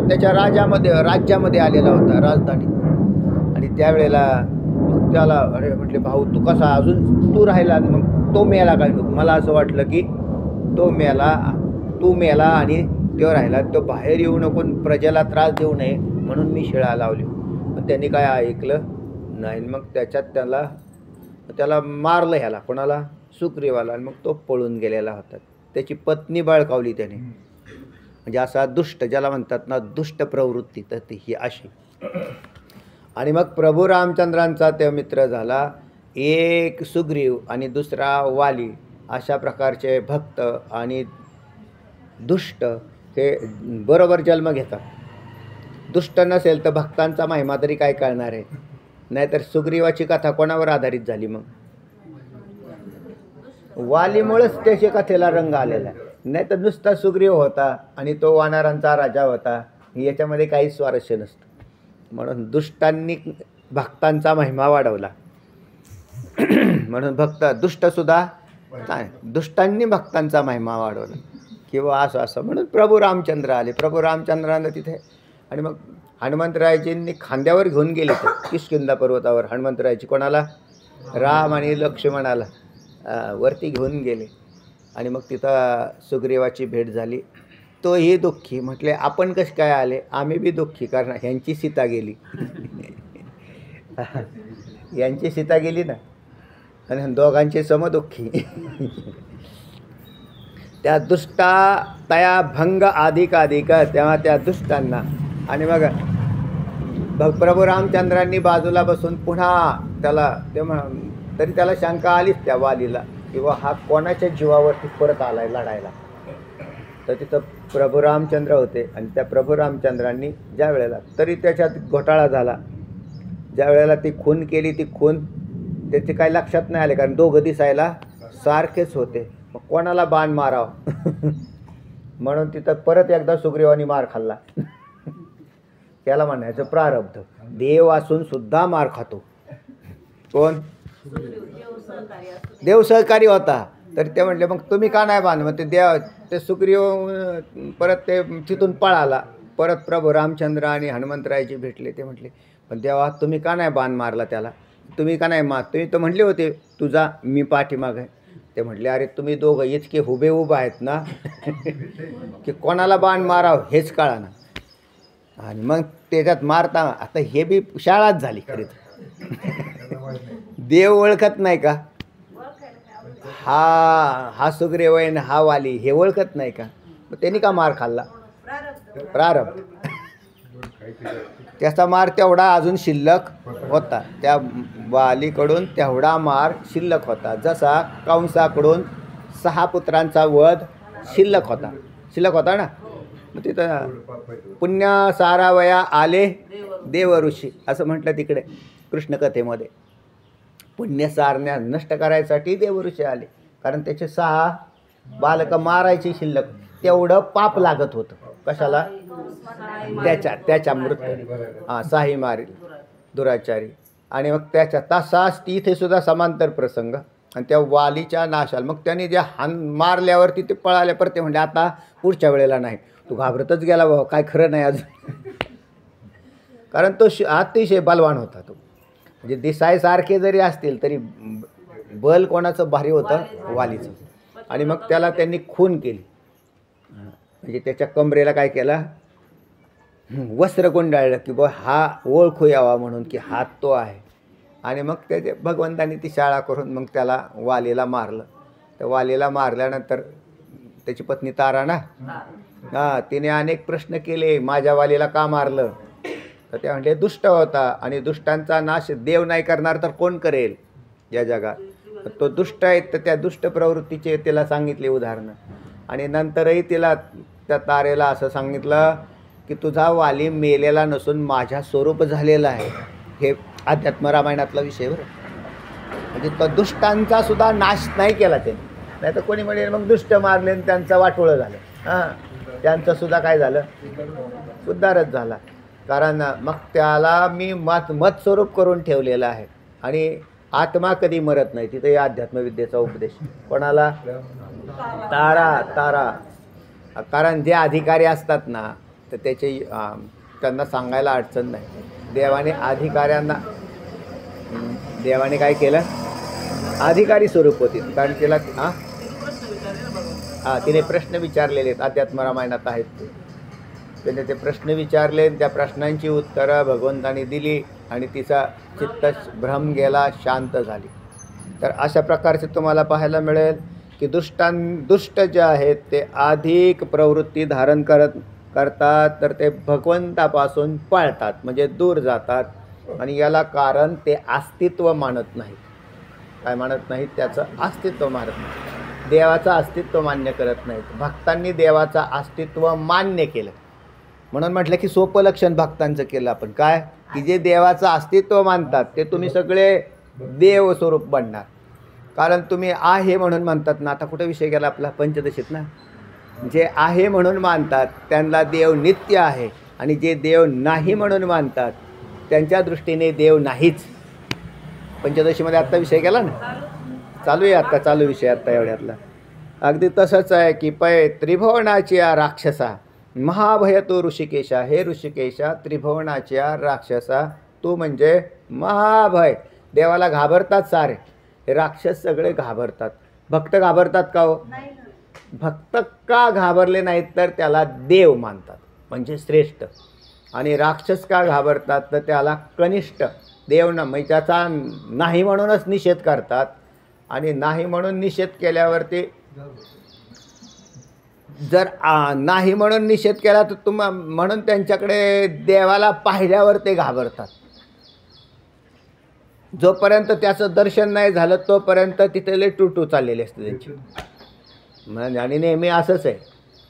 त्याच्या राज्यामध्ये आलेला होता, राजधानी. आणि त्यावेळेला मग त्याला अरे म्हटले भाऊ तू कसा अजून तू राहिला? मग तो मेला काय? मला असं वाटलं की तू मेला आणि तो राहिला. तो बाहेर येऊ नको, प्रजेला त्रास देऊ नये म्हणून मी शिळा लावली. पण त्यांनी काय ऐकलं नाही. मग त्याच्यात त्याला मारलं. ह्याला कोणाला? सुग्रीवाला. आणि मग तो पळून गेलेला होता. त्याची पत्नी बळकावली त्याने. म्हणजे असा दुष्ट, ज्याला म्हणतात ना दुष्ट प्रवृत्ती, तर ती ही अशी. आणि मग प्रभू रामचंद्रांचा ते मित्र झाला एक सुग्रीव आणि दुसरा वाली, अशा प्रकारचे भक्त आणि दुष्ट हे बरोबर जन्म घेतात. दुष्ट नसेल तर भक्तांचा महिमा तरी काय कळणार आहे. नाहीतर सुग्रीवाची कथा कोणावर आधारित झाली? मग वालीमुळेच त्याच्या कथेला रंग आलेला आहे. नाही तर नुसता सुग्रीव होता आणि तो वानरांचा राजा होता, याच्यामध्ये काहीच स्वारस्य नसतं. म्हणून दुष्टांनी भक्तांचा महिमा वाढवला. म्हणून भक्त दुष्टसुद्धा नाही, दुष्टांनी भक्तांचा महिमा वाढवला किंवा असं असं. म्हणून प्रभू रामचंद्र आले. प्रभू रामचंद्रानं तिथे आणि मग हनुमंतरायजींनी खांद्यावर घेऊन गेले ते किष्किंधा पर्वतावर. हनुमंतरायजी कोणाला? राम आणि लक्ष्मणाला वरती घेऊन गेले. आणि मग तिथं सुग्रीवाची भेट झाली. तोही दुःखी. म्हटले आपण कसे काय आले? आम्ही बी दुःखी, कारण ह्यांची सीता गेली. यांची सीता गेली ना, आणि दोघांचे समदुःखी. त्या दुष्टा तया भंग अधिक तेव्हा त्या दुष्टांना. आणि मग प्रभू रामचंद्रांनी बाजूला बसून पुन्हा त्याला तरी त्याला शंका आलीच त्या वालीला, किंवा हा कोणाच्या जीवावरती परत आलाय लढायला. तर तिथं प्रभू रामचंद्र होते. आणि त्या प्रभू रामचंद्रांनी ज्या वेळेला तरी त्याच्यात घोटाळा झाला, ज्या वेळेला ती खून केली, ती खून त्याचे काही लक्षात नाही आले, कारण दोघं दिसायला सारखेच होते. मग कोणाला बाण मारावं म्हणून तिथं परत एकदा सुग्रीवानी मार खाल्ला. त्याला म्हणायचं प्रारब्ध. देव असून सुद्धा मार खातो. कोण? देव सहकारी होता. तर ते म्हटले मग तुम्ही का नाही बांध? मग ते सुग्रीव परत ते तिथून पळाला. परत प्रभू रामचंद्र आणि हनुमंतरायजी भेटले. ते म्हटले पण देवा तुम्ही का नाही बाण मारला त्याला? तुम्ही का नाही तुम्ही तर म्हटले होते तुझा मी पाठीमाग आहे. ते म्हटले अरे तुम्ही दोघं इतके हुबेहूब आहेत ना की कोणाला बाण मारावं हेच कळा ना. आणि मग त्याच्यात मारता. आता हे बी शाळाच झाली खरीच. देव ओळखत नाही का? हा सुग्रीव आहे ना, हा वाली, हे ओळखत नाही का? मग त्यांनी का मार खाल्ला? प्रारब्ध. त्याचा मार तेवढा अजून शिल्लक होता. त्या वालीकडून तेवढा मार शिल्लक होता, जसा कंसाकडून 6 पुत्रांचा वध शिल्लक होता ना. मग तिथं पुण्य सारावया आले देव ऋषी असं म्हटलं तिकडे कृष्णकथेमध्ये. पुण्य सारण्या नष्ट करायसाठी देव ऋषी आले, कारण त्याचे 6 बालकं मारायची शिल्लक. तेवढं पाप लागत होतं. कशाला? त्याच्या मृत्यू. साही मारील दुराचारी. आणि मग त्याच्या तसाच इथे सुद्धा समांतर प्रसंग. आणि त्या वालीच्या नाशाला मग त्यांनी जे मारल्यावरती ते पळाले. परत ते म्हणजे आता पुढच्या वेळेला नाही. तू घाबरतच गेला बाबा, काय खरं नाही अजून. कारण तो अतिशय बलवान होता तो. म्हणजे दिसायसारखे जरी असतील तरी बल कोणाचं भारी होतं? वालीचं. आणि मग त्याला त्यांनी खून केली. म्हणजे त्याच्या कमरेला काय केलं? वस्त्र गुंडाळलं की बा हा ओळखू यावा म्हणून की हा तो आहे. आणि मग त्याचे भगवंतांनी ती शाळा करून मग त्याला वालीला मारलं. तर वालीला मारल्यानंतर त्याची पत्नी तारा ना, तिने अनेक प्रश्न केले, माझ्या वालीला का मारलं? तर ते म्हटले दुष्ट होता आणि दुष्टांचा नाश देव नाही करणार तर कोण करेल या जगात? तो दुष्ट आहे. तर त्या दुष्ट प्रवृत्तीचे तिला सांगितले उदाहरणं. आणि नंतरही तिला त्या तारेला असं सांगितलं की तुझा वाली मेलेला नसून माझ्या स्वरूप झालेला आहे. हे अध्यात्म रामायणातला विषय बरं. म्हणजे तो दुष्टांचा सुद्धा नाश नाही केला त्याने. नाही तर कोणी म्हणेल मग दुष्ट मारले आणि त्यांचं वाटोळं झालं. त्यांचं सुद्धा काय झालं? उद्धारच झाला. कारण मग त्याला मी मत स्वरूप करून ठेवलेलं आहे. आणि आत्मा कधी मरत नाही. तिथे या अध्यात्मविद्येचा उपदेश कोणाला? तारा. कारण जे अधिकारी असतात ना, तर त्याचे त्यांना सांगायला अडचण नाही. देवाने काय केलं? अधिकारी स्वरूप होती. कारण तिला तिने प्रश्न विचारलेले आहेत, अध्यात्म रामायणात आहेत. त्याने ते प्रश्न विचारले, त्या प्रश्नांची उत्तरं भगवंतांनी दिली आणि तिचा चित्त भ्रम गेला, शांत झाली. तर अशा प्रकारचे तुम्हाला पाहायला मिळेल की दुष्ट जे आहेत ते अधिक प्रवृत्ती धारण करतात, तर ते भगवंतापासून पळतात, म्हणजे दूर जातात. आणि याला कारण ते अस्तित्व मानत नाहीत. काय मानत नाहीत? त्याचं अस्तित्व मानत नाहीत. देवाचं अस्तित्व मान्य करत नाहीत. भक्तांनी देवाचं अस्तित्व मान्य केलं म्हणून म्हटलं की सोपं लक्षण भक्तांचं केलं आपण. काय की जे देवाचं अस्तित्व मानतात ते तुम्ही सगळे देव स्वरूप बनणार. कारण तुम्ही आहे म्हणून म्हणतात ना. आता कुठे विषय गेला आपला? पंचदशीत ना. जे आहे म्हणून मानतात त्यांना देव नित्य आहे आणि जे देव नाही म्हणून मानतात त्यांच्या दृष्टीने देव नाहीच. पंचदशीमध्ये आत्ता विषय गेला ना. चालू आहे आत्ता, चालू विषय आत्ता एवढ्यातला. अगदी तसंच आहे की पै त्रिभुवनाच्या राक्षसा महाभय तो ऋषिकेशा. हे ऋषिकेशा, त्रिभुवनाच्या राक्षसा तू म्हणजे महाभय. देवाला घाबरतात सारे. हे राक्षस सगळे घाबरतात. भक्त घाबरतात का हो? भक्त का घाबरले नाहीत तर त्याला देव मानतात म्हणजे श्रेष्ठ. आणि राक्षस का घाबरतात तर त्याला कनिष्ठ. देव न म्हणजे त्याचा नाही म्हणूनच निषेध करतात. आणि नाही म्हणून निषेध केल्यावरती जर नाही म्हणून निषेध केला तर म्हणून त्यांच्याकडे देवाला पाहिल्यावर ते घाबरतात. जोपर्यंत त्याचं दर्शन नाही झालं तोपर्यंत तिथे लय टूटू चाललेली असते त्यांची. म्हणजे आणि नेहमी असंच आहे.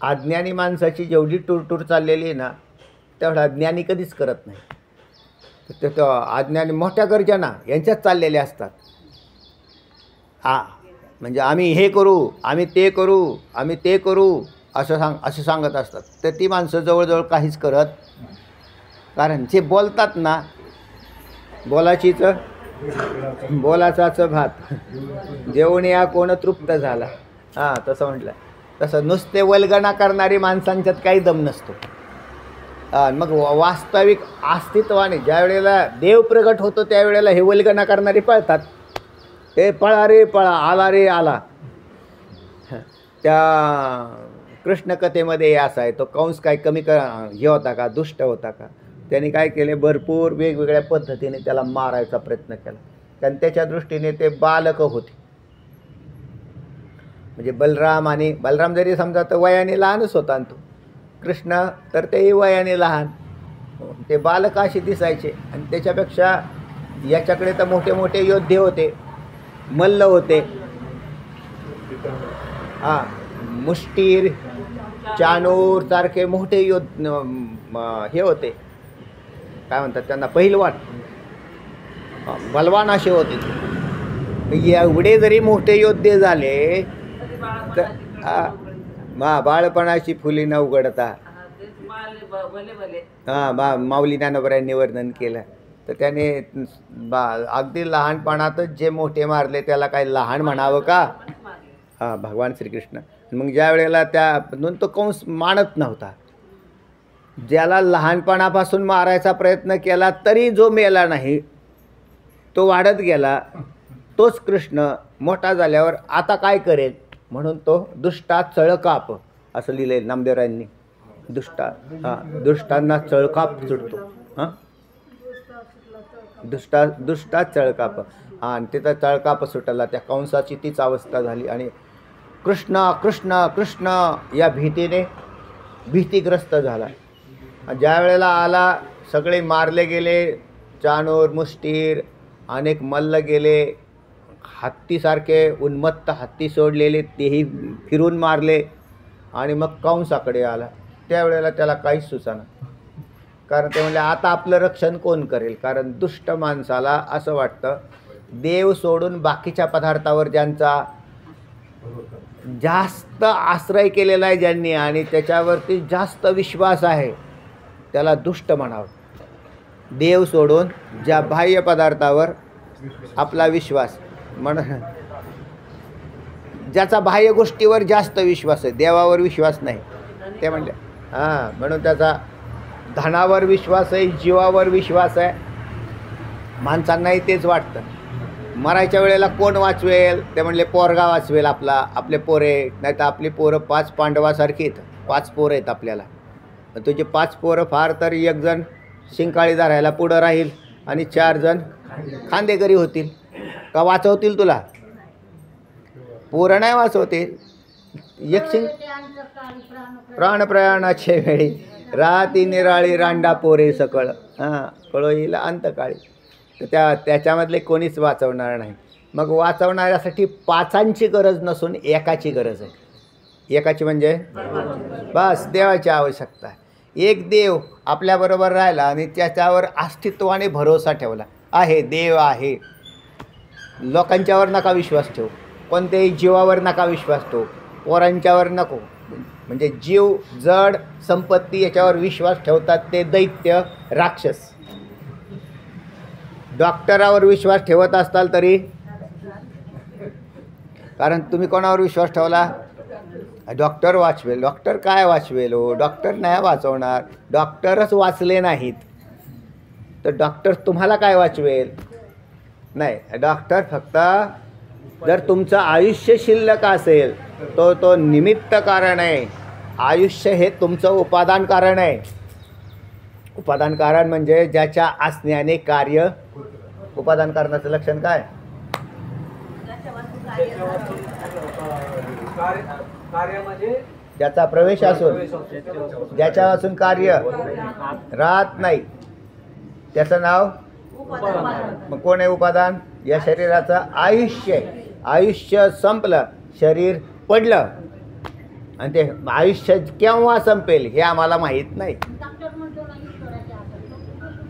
अज्ञानी माणसाची जेवढी टूरटूर चाललेली आहे ना तेवढा ज्ञानी कधीच करत नाही. तर अज्ञानी मोठ्या गर्जना यांच्यात चाललेल्या असतात. म्हणजे आम्ही हे करू, आम्ही ते करू, आम्ही ते करू असं सांगत असतात. तर ती माणसं जवळजवळ काहीच करत. कारण जे बोलतात ना बोलाचाच भात जेवण या कोण तृप्त झाला. तसं म्हटलं. तसं नुसते वल्गना करणारी माणसांच्यात काही दम नसतो. मग वास्तविक अस्तित्वाने ज्या वेळेला देव प्रगट होतो त्यावेळेला हे वल्गना करणारी पळतात. हे पळा रे पळा, आला रे आला. त्या कृष्णकथेमध्ये असा आहे. तो कंस काय कमी हे होता का? दुष्ट होता का? त्याने काय केले? भरपूर वेगवेगळ्या पद्धतीने त्याला मारायचा प्रयत्न केला. कारण त्याच्या दृष्टीने ते बालक होते. म्हणजे बलराम जरी समजा तर वयाने लहानच होता आणि तो कृष्ण तर तेही वयाने लहान. ते बालक असे दिसायचे. आणि त्याच्यापेक्षा याच्याकडे तर मोठे मोठे योद्धे होते, मल्ल होते. मुष्टीर, चाणूर सारखे मोठे हे होते. काय म्हणतात त्यांना? पहिलवान, बलवान असे होते. एवढे जरी मोठे योद्धे झाले तर बाळपणाची फुली न उघडता माऊली ज्ञानोबरायांनी वर्णन केलं. तर त्याने अगदी लहानपणातच जे मोठे मारले त्याला काय लहान म्हणावं का? भगवान श्रीकृष्ण. मग ज्या वेळेला म्हणून तो कंस मानत नव्हता. ज्याला लहानपणापासून मारायचा प्रयत्न केला तरी जो मेला नाही तो वाढत गेला. तोच कृष्ण मोठा झाल्यावर आता काय करेल म्हणून तो दुष्टा चळकाप असं लिहिलंय नामदेवरायांनी. दुष्टांना चळकाप सुटतो. दुष्टा चळकाप. आणि तिथं चळकाप सुटला. त्या कंसाची तीच अवस्था झाली. आणि कृष्ण कृष्ण कृष्ण या भीतीने भीतीग्रस्त झाला. ज्या वेळेला आला सगळे मारले गेले. चाणूर, मुष्टीर, अनेक मल्ल गेले. हत्तीसारखे उन्मत्त हत्ती सोडलेले तेही फिरून मारले. आणि मग कंसाकडे आला. त्यावेळेला त्याला काहीच सुचाना. कारण ते म्हणले आता आपलं रक्षण कोण करेल? कारण दुष्ट माणसाला असं वाटतं देव सोडून बाकीच्या पदार्थावर ज्यांचा जास्त आश्रय केलेला आहे ज्यांनी आणि त्याच्यावरती जास्त विश्वास आहे त्याला दुष्ट म्हणावं. देव सोडून ज्या बाह्य पदार्थावर आपला विश्वास ज्याचा बाह्य गोष्टीवर जास्त विश्वास आहे, देवावर विश्वास नाही, ते म्हणले म्हणून त्याचा धनावर विश्वास आहे, जीवावर विश्वास आहे. माणसांनाही तेच वाटतं. मरायच्या वेळेला कोण वाचवेल? ते म्हणले पोरगा वाचवेल आपले पोरे. नाही तर आपली पोरं 5 पांडवासारखी आहेत. 5 पोरं आहेत आपल्याला. तुझे 5 पोरं फार तर 1 जण शिंकाळी धरायला पुढं राहील आणि 4 जण खांदेकरी होतील. का वाचवतील तुला? पोरं नाही वाचवतील. प्राणप्रयाणाचे वेळी राती निराळी रांडा पोरे सकळ. पळोईला अंतकाळी. तर त्याच्यामधले कोणीच वाचवणार नाही. मग वाचवणाऱ्यासाठी पाचांची गरज नसून एकाची गरज आहे. एकाची म्हणजे बस देवाची आवश्यकता आहे. एक देव आपल्याबरोबर राहिला आणि त्याच्यावर अस्तित्वाने भरोसा ठेवला आहे. देव आहे. लोकांच्यावर नका विश्वास ठेवू, कोणत्याही जीवावर नका विश्वास ठेवू, पोरांच्यावर नको. म्हणजे जीव, जड, संपत्ती याच्यावर विश्वास ठेवतात ते दैत्य, राक्षस. डॉक्टरावर विश्वास ठेवत असताल तरी, कारण तुम्ही कोणावर विश्वास ठेवला? डॉक्टर वाचवेल. डॉक्टर काय वाचवेल हो? डॉक्टर नाही वाचवणार. डॉक्टरच वाचले नाहीत तर डॉक्टर तुम्हाला काय वाचवेल? नाही. डॉक्टर फक्त जर तुमचं आयुष्य शिल्लक असेल तो निमित्त कारण आहे. आयुष्य हे तुमचं उपादान कारण आहे. उपादान कारण म्हणजे ज्याच्या असण्याने कार्य. उपादान कारणाचं लक्षण काय? ज्याचा प्रवेश असून ज्याच्यापासून कार्य राहत नाही त्याचं नाव. मग कोण आहे उपादान? या शरीराचं आयुष्य. आयुष्य संपलं, शरीर पडलं, आणि ते आयुष्य केव्हा संपेल हे आम्हाला माहीत नाही.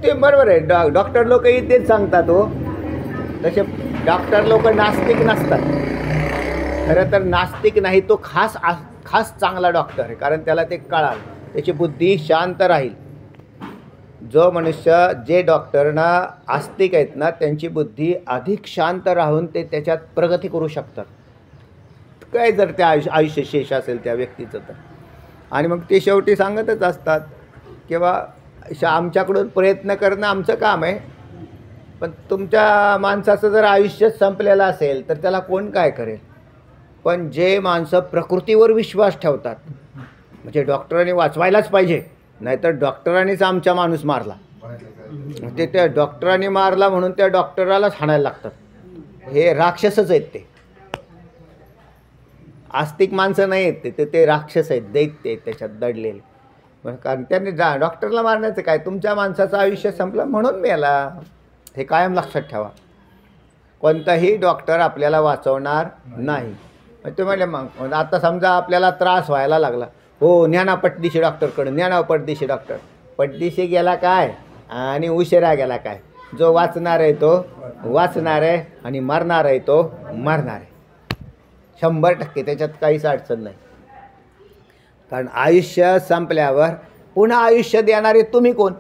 ते बरोबर आहे. डॉक्टर लोकही तेच सांगतात हो. तसे डॉक्टर लोक नास्तिक नसतात. खरं तर नास्तिक नाही, तो खास चांगला डॉक्टर आहे, कारण त्याला ते कळाल, त्याची बुद्धी शांत राहील. जो मनुष्य, जे डॉक्टरना आस्तिक आहेत ना, त्यांची बुद्धी अधिक शांत राहून ते त्याच्यात प्रगती करू शकतात. काय जर त्या आयुष्य शेष असेल त्या व्यक्तीचं तर. आणि मग ते शेवटी सांगतच असतात किंवा आमच्याकडून प्रयत्न करणं आमचं काम आहे, पण तुमच्या माणसाचं जर आयुष्य संपलेलं असेल तर त्याला कोण काय करेल. पण जे माणसं प्रकृतीवर विश्वास ठेवतात, म्हणजे डॉक्टरांनी वाचवायलाच पाहिजे, नाहीतर डॉक्टरांनीच आमचा माणूस मारला, ते त्या डॉक्टरांनी मारला म्हणून त्या डॉक्टरालाच हाणायला लागतात. हे राक्षसच आहेत. ते आस्तिक माणसं नाही आहेत, ते राक्षस आहेत, दैत्य आहेत त्याच्यात दडलेले. कारण त्यांनी डॉक्टरला मारण्याचं काय? तुमच्या माणसाचं आयुष्य संपलं म्हणून मेला. हे कायम लक्षात ठेवा. कोणताही डॉक्टर आपल्याला वाचवणार नाही. ते म्हणले मग आता समजा आपल्याला त्रास व्हायला लागला, हो न्याना पटदिशी डॉक्टरकडे, न्याना पटदिशी डॉक्टर. पटदिशी गेला काय आणि उशिरा गेला काय? जो वाचणार आहे तो वाचणार आहे आणि मरणार आहे तो मरणार आहे. 100% त्याच्यात काहीच अडचण नाही. कारण आयुष्य संपल्यावर पुन्हा आयुष्य देणारे तुम्ही कोण?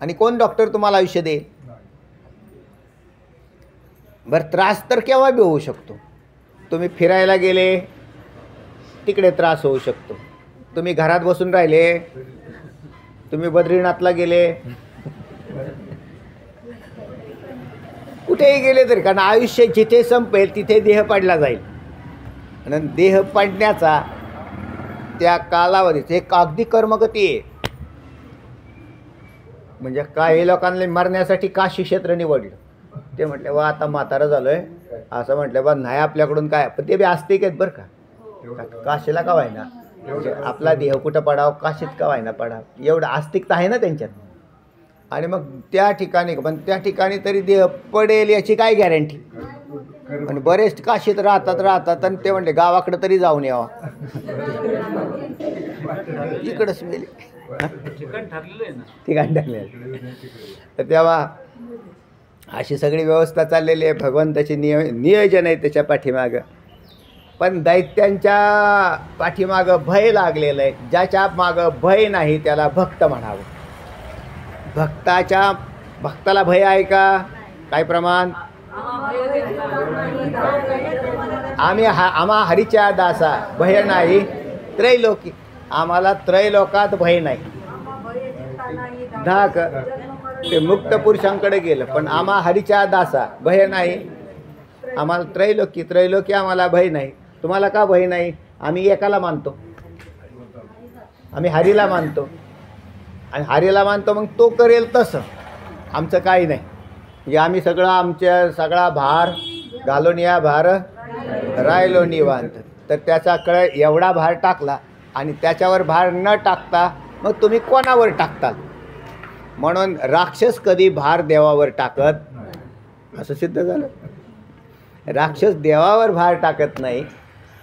आणि कोण डॉक्टर तुम्हाला आयुष्य देईल? बरं, त्रास तर केव्हा बी होऊ शकतो. तुम्ही फिरायला गेले तिकडे त्रास होऊ शकतो. तुम्ही घरात बसून राहिले, तुम्ही बद्रीनाथला गेले, कुठेही गेले तरी, कारण आयुष्य जिथे संपेल तिथे देह पडला जाईल. आणि देह पडण्याचा त्या कालावधीत एक अगदी कर्मगती आहे. म्हणजे काही लोकांना मरण्यासाठी काशी क्षेत्र निवडलं. ते म्हटले वा आता म्हातारं झालो आहे, असं म्हटलं बा नाही आपल्याकडून काय. पण ते बी आस्तिक आहेत बरं का. काशीला का व्हायना, म्हणजे आपला देह कुठं पडावं, काशीत का व्हायना पडावं, एवढं आस्तिकता आहे ना त्यांच्यात. आणि मग त्या ठिकाणी, पण त्या ठिकाणी तरी देह पडेल याची काय गॅरंटी. आणि बरेच काशीत राहतात आणि ते म्हणले गावाकडं तरी जाऊन यावा, इकडंच मेले, ठिकाण ठरलेलं. तर तेव्हा अशी सगळी व्यवस्था चाललेली आहे. भगवंताची नियोजन आहे त्याच्या पाठीमागं. पण दैत्यांच्या पाठीमागं भय लागलेलं आहे. ज्याच्या मागं भय नाही त्याला भक्त म्हणावं. भक्ताला भय आहे का? काय प्रमाण? आम्हा हरीच्या दासा भय नाही त्रैलोकी. आम्हाला त्रैलोकात भय नाही. धाक ते मुक्त पुरुषांकडे गेलं, पण आम्हा हरीच्या दासा भय नाही. आम्हाला त्रैलोकी आम्हाला भय नाही. तुम्हाला का भय नाही? आम्ही एकाला मानतो, आम्ही हरीला मानतो. आणि हरीला मानतो मग तो करेल तसं. आमचं काही नाही. म्हणजे आम्ही सगळा भार घालून या भार राहिलो निवांत. तर त्याच्याकडे एवढा भार टाकला आणि त्याच्यावर भार न टाकता मग तुम्ही कोणावर टाकताल? म्हणून राक्षस कधी भार देवावर टाकत, असं सिद्ध झालं. राक्षस देवावर भार टाकत नाही.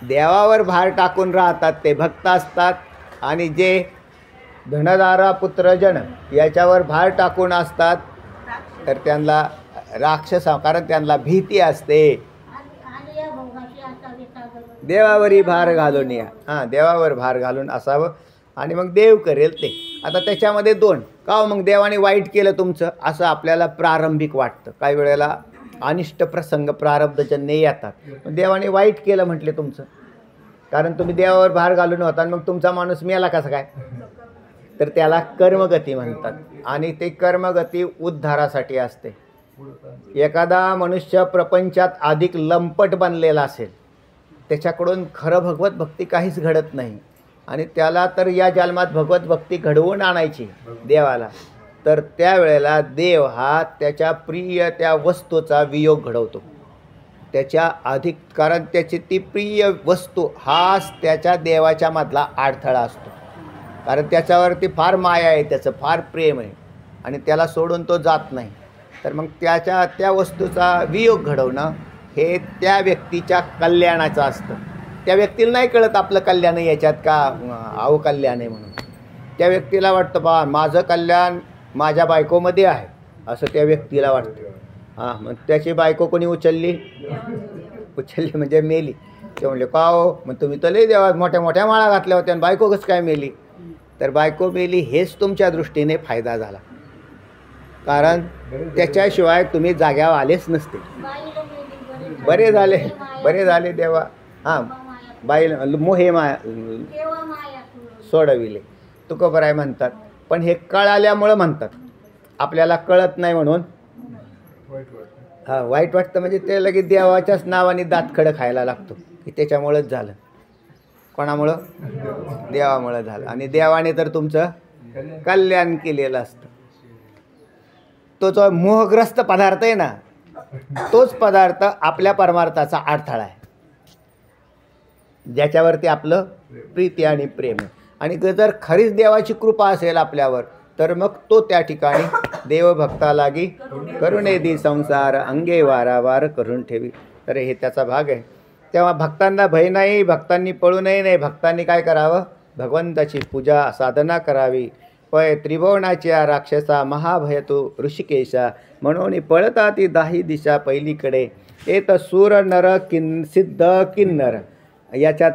देवावर भार टाकून राहतात ते भक्त असतात. आणि जे धनदारा पुत्रजन याच्यावर भार टाकून असतात तर त्यांना राक्षस, कारण त्यांना भीती असते. देवावरी भार घालून या, हां, देवावर भार घालून असावं आणि मग देव करेल ते. आता त्याच्यामध्ये दोन का हो, मग देवाने वाईट केलं तुमचं असं आपल्याला प्रारंभिक वाटतं. काही वेळेला अनिष्ट प्रसंग प्रारब्धजन्य येतात. देवाने वाईट केलं म्हटले तुमचं, कारण तुम्ही देवावर भार घालून होता आणि मग तुमचा माणूस मेला कसा काय, तर त्याला कर्मगती म्हणतात. आणि ते कर्मगती उद्धारासाठी असते. एखादा मनुष्य प्रपंचात अधिक लंपट बनलेला असेल, त्याच्याकडून खरं भगवत भक्ती काहीच घडत नाही आणि त्याला तर या जन्मात भगवत भक्ती घडवून आणायची देवाला, तर त्यावेळेला देव हा त्याच्या प्रिय त्या वस्तूचा वियोग घडवतो त्याच्या अधिक, कारण त्याची ती प्रिय वस्तू हाच त्याच्या देवाच्या मधला अडथळा असतो. कारण त्याच्यावरती फार माया आहे, त्याचं फार प्रेम आहे आणि त्याला सोडून तो जात नाही. तर मग त्या वस्तूचा वियोग घडवणं हे त्या व्यक्तीच्या कल्याणाचं असतं. त्या व्यक्तीला नाही कळत आपलं कल्याण याच्यात का अवकल्याण आहे म्हणून. त्या व्यक्तीला वाटतं बा माझं कल्याण माझ्या बायकोमध्ये आहे असं त्या व्यक्तीला वाटतं. हां, मग त्याची बायको कोणी उचलली म्हणजे मेली. ते म्हणले का हो, मग तुम्ही तर लई देवा मोठ्या मोठ्या माळा घातल्या होत्या आणि बायको कसं काय मेली. तर बायको मेली हेच तुमच्या दृष्टीने फायदा झाला, कारण त्याच्याशिवाय तुम्ही जाग्यावर आलेच नसते. बरे झाले देवा. हां, बाई मोहे माया सोडविले तुकोबराय म्हणतात. पण हे कळाल्यामुळं म्हणतात, आपल्याला कळत नाही म्हणून हां वाईट वाटतं. म्हणजे ते लगेच देवाच्याच नावाने दातखडं खायला लागतो की त्याच्यामुळंच झालं. कोणामुळं? देवामुळं झालं. आणि देवाने तर तुमचं कल्याण केलेलं असतं. तो जो मोहग्रस्त पदार्थ आहे ना, तोच पदार्थ आपल्या परमार्थाचा अडथळा आहे, ज्याच्यावरती आपलं प्रीती आणि प्रेम आहे. आणि जर खरीच देवाची कृपा असेल आपल्यावर तर मग तो त्या ठिकाणी देवभक्ता लागी करुणे दी संसार अंगे वारावार करून ठेवी. तर हे त्याचा भाग आहे. तेव्हा भक्तांना भय नाही, भक्तांनी पळू नये. भक्तांनी काय करावं? भगवंताची पूजा साधना करावी. पय त्रिभुवनाच्या राक्षसा महाभय तू ऋषिकेशा, म्हणून पळता ती दाही दिशा पहिलीकडे. येत सूर नर सिद्ध किन्नर. याच्यात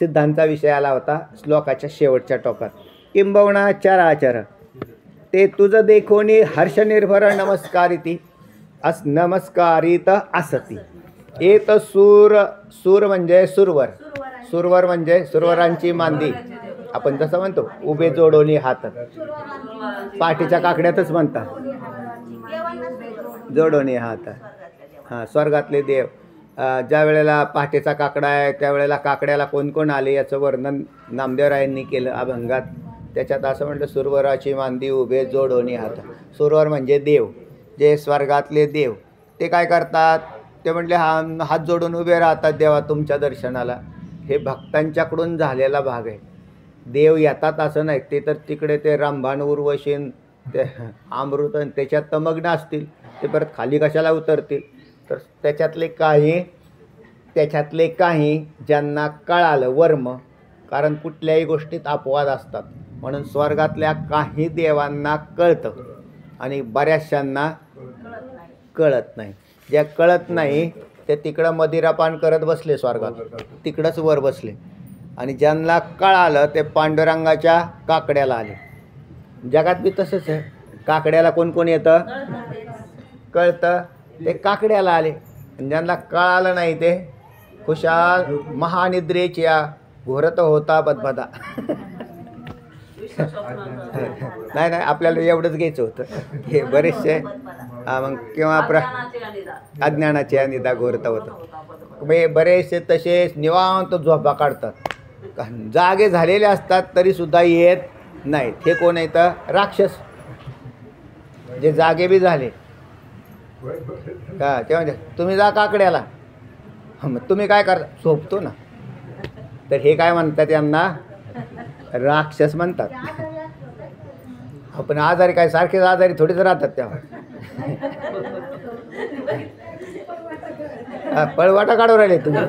सिद्धांचा विषय आला होता श्लोकाच्या शेवटच्या टोकात. किंबवणा चराचर ते तुझ देखोनी हर्षनिर्भर नमस्कारित असती. येत सूर म्हणजे सुरवर म्हणजे सुरवरांची मांदी. आपण जसं म्हणतो उभे जोडोनी हात, पाठीच्या काकड्यातच म्हणतात जोडोनी हात. हां, स्वर्गातले देव. ज्या वेळेला पहाटेचा काकडा आहे त्यावेळेला काकड्याला कोण कोण आले याचं वर्णन नामदेवरायांनी केलं अभंगात. त्याच्यात असं म्हटलं सुरवराची मांदी उभे जोडोनी हात. सुरवर म्हणजे देव, जे स्वर्गातले देव. ते काय करतात? ते म्हटले हात जोडून उभे राहतात देवा तुमच्या दर्शनाला. हे भक्तांच्याकडून झालेला भाग आहे. देव येतात असं नाही, ते तर तिकडे ते रामबाण उर्वशीन ते अमृत त्याच्यात तमग्न असतील, ते परत खाली कशाला उतरतील. तर त्याच्यातले काही ज्यांना कळालं वर्म, कारण कुठल्याही गोष्टीत अपवाद असतात, म्हणून स्वर्गातल्या काही देवांना कळतं आणि बऱ्याचशांना कळत नाही. ज्या कळत नाही ते तिकडं मदिरापान करत बसले स्वर्गात, तिकडंच वर बसले. आणि ज्यांना कळालं ते पांडुरंगाच्या काकड्याला आले. जगात बी तसंच आहे. काकड्याला कोण कोण येतं? कळतं ते काकड्याला आले. ज्यांना कळालं नाही ते खुशाल महानिद्रेच्या घोरत होता बदबदा. नाही आपल्याला एवढंच घ्यायचं होतं. हे बरेचसे मग किंवा अज्ञानाच्या निदा घोरता होतं. बरेचसे तसेच निवांत झोपा काढतात, जागे झालेले असतात तरीसुद्धा येत नाहीत. हे कोण येतं? राक्षस. जे जागे बी झाले का ते म्हणजे तुम्ही जा काकड्याला, मग तुम्ही काय करता? झोपतो ना. तर हे काय म्हणतात? यांना राक्षस म्हणतात. पण आजारी काय सारखेच आजारी थोडेच राहतात तेव्हा. पळवाटा काढू राहिले तुम्ही.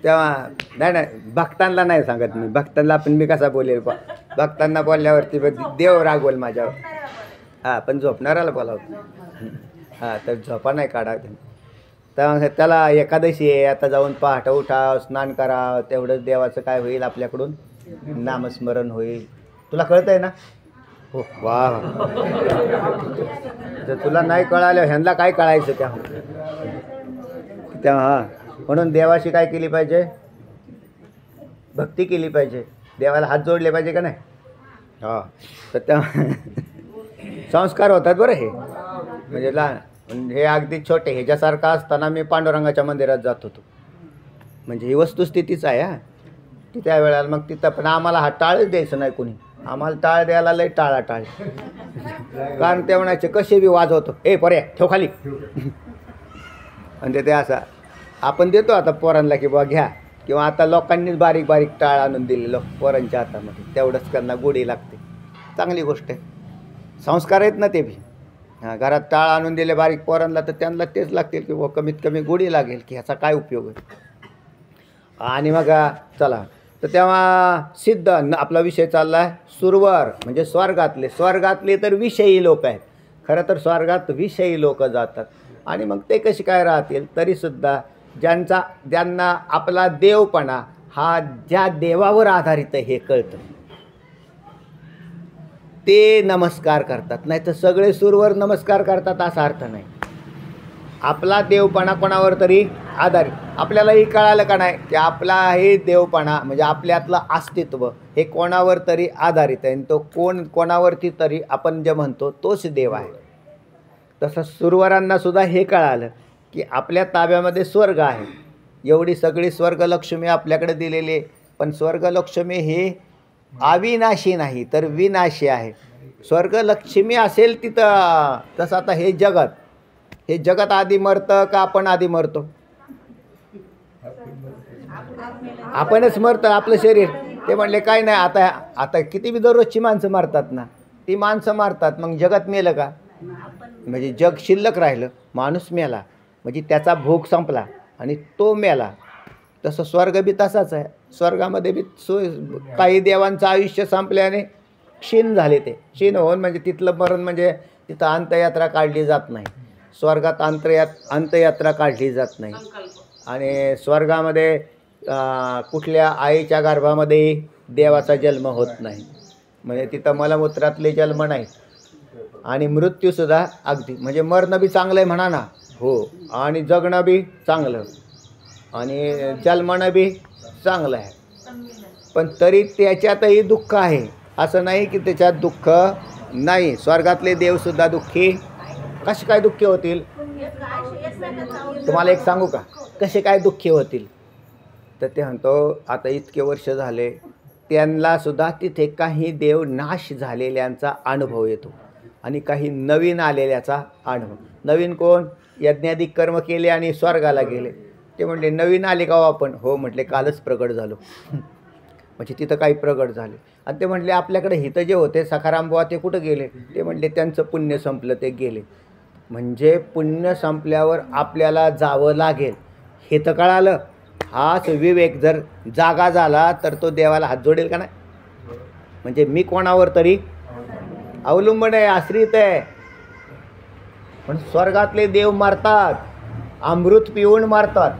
तेव्हा नाही भक्तांना नाही सांगत मी. भक्तांना पण मी कसा बोलेल भक्तांना बोलल्यावरती देव रागवल माझ्यावर. हां पण झोपणाऱ्याला बोलावतो. हां तर झोपा नाही काढा. तर त्याला एकादशी आहे आता जाऊन पहाटे उठाव स्नान करावं तेवढंच देवाचं काय होईल आपल्याकडून नामस्मरण होईल. तुला कळत आहे ना? हो वा. तर तुला नाही कळालं ह्यांना काय कळायचं तेव्हा हां म्हणून देवाशी काय केली पाहिजे? भक्ती केली पाहिजे. देवाला हात जोडले पाहिजे का नाही? हां तर तेव्हा संस्कार होतात बरं. हे म्हणजे लहान हे अगदी छोटे ह्याच्यासारखं असताना मी पांडुरंगाच्या मंदिरात जात होतो. म्हणजे ही वस्तुस्थितीच आहे. हां की त्या वेळेला मग तिथं पण आम्हाला हा टाळच द्यायचं नाही कोणी. आम्हाला टाळ द्यायला लई टाळाटाळ. कारण ते म्हणायचे कसे बी वाजवतो ए पर्या ठेव खाली. म्हणजे ते असं आपण देतो आता पोरांना की बुवा घ्या किंवा आता लोकांनीच बारीक बारीक टाळ आणून दिलेलं पोरांच्या हातामध्ये तेवढंच त्यांना गोडी लागते. चांगली गोष्ट आहे. संस्कार आहेत ना ते बी. हां घरात टाळ आणून दिले बारीक पोरांना तर त्यांना तेच लागतील की बुवा कमीत कमी गोडी लागेल की ह्याचा काय उपयोग आहे. आणि मग चला तर तेव्हा सिद्ध आपला विषय चालला आहे सुरवर म्हणजे स्वर्गातले तर विषयी लोक आहेत. खरं तर स्वर्गात विषयी लोक जातात. आणि मग ते कसे काय राहतील तरीसुद्धा ज्यांना आपला देवपणा हा ज्या देवावर आधारित हे कळतं ते नमस्कार करतात. नाही तर सगळे सुरवर नमस्कार करतात असा अर्थ नाही. आपला देवपणा कोणावर तरी आधारित. आपल्यालाही कळालं का नाही की आपला हे देवपणा म्हणजे आपल्यातलं अस्तित्व हे कोणावर तरी आधारित आहे. आणि तो कोणावरती तरी आपण जे म्हणतो तोच देव आहे. तसं सुरवरांनासुद्धा हे कळालं की आपल्या ताब्यामध्ये स्वर्ग आहे. एवढी सगळी स्वर्गलक्ष्मी आपल्याकडे दिलेली आहे. पण स्वर्गलक्ष्मी हे अविनाशी नाही तर विनाशी आहे. स्वर्गलक्ष्मी असेल तिथं तसं आता हे जगत आधी मरतं का आपण आधी मरतो? आपणच मरतं आपलं शरीर. ते म्हणले काय नाही आता किती बी दररोजची माणसं मारतात ना ती माणसं मारतात मग जगत मेलं का? म्हणजे जग शिल्लक राहिलं. माणूस मेला म्हणजे त्याचा भोग संपला आणि तो मेला. तसं स्वर्ग बी तसाच आहे. स्वर्गामध्ये बी काही देवांचं आयुष्य संपल्याने क्षीण झाले. ते क्षीण होऊन म्हणजे तिथलं मरण म्हणजे तिथं अंत्ययात्रा काढली जात नाही. स्वर्गात अंत्ययात्रा काढली जात नाही. आणि स्वर्गामध्ये कुठल्या आईच्या गर्भामध्ये देवाचा जन्म होत नाही. म्हणजे तिथं मलमूत्रातले जन्म नाही. आणि मृत्यूसुद्धा अगदी म्हणजे मरणं बी चांगलं आहे म्हणा ना. हो आणि जगणं बी चांगलं आणि जन्मणं बी चांगलं आहे. पण तरी त्याच्यातही दुःख आहे. असं नाही की त्याच्यात दुःख नाही. स्वर्गातले देवसुद्धा दुःखी कसे काय दुःखी होतील? तुम्हाला एक सांगू का कसे काय दुःखी होतील? तर ते म्हणतो आता इतके वर्ष झाले त्यांनासुद्धा तिथे काही देव नाश झालेल्यांचा अनुभव येतो आणि काही नवीन आलेल्याचा अनुभव. नवीन कोण? यज्ञाधिक कर्म केले आणि स्वर्गाला गेले. ते म्हणले नवीन आले का आपण? हो म्हटले कालच प्रगट झालो. म्हणजे तिथं काही प्रगट झाले. आणि ते म्हटले आपल्याकडे हिथं जे होते सखाराम बुवा ते कुठं गेले? ते म्हणले त्यांचं पुण्य संपलं ते गेले. म्हणजे पुण्य संपल्यावर आपल्याला जावं लागेल हे तर कळालं. हाच विवेक जर जागा झाला तर तो देवाला हात जोडेल का नाही? म्हणजे मी कोणावर तरी अवलंबून आहे आश्रित आहे. पण स्वर्गातले देव मारतात अमृत पिऊन मारतात.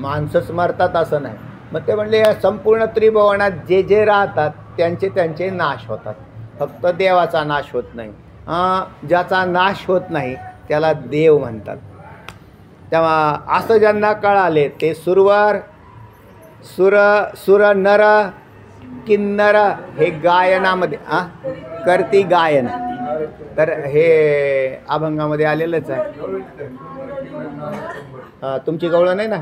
माणसंच मारतात असं नाही. मग ते म्हणले संपूर्ण त्रिभुवनात जे जे राहतात त्यांचे नाश होतात. फक्त देवाचा नाश होत नाही. ज्याचा नाश होत नाही त्याला देव म्हणतात. तेव्हा असं ज्यांना कळाले ते सुरवर सुर नर किन्नर हे गायनामध्ये करती गायन तर हे अभंगामध्ये आलेलंच आहे. तुमची गवळण नाही ना.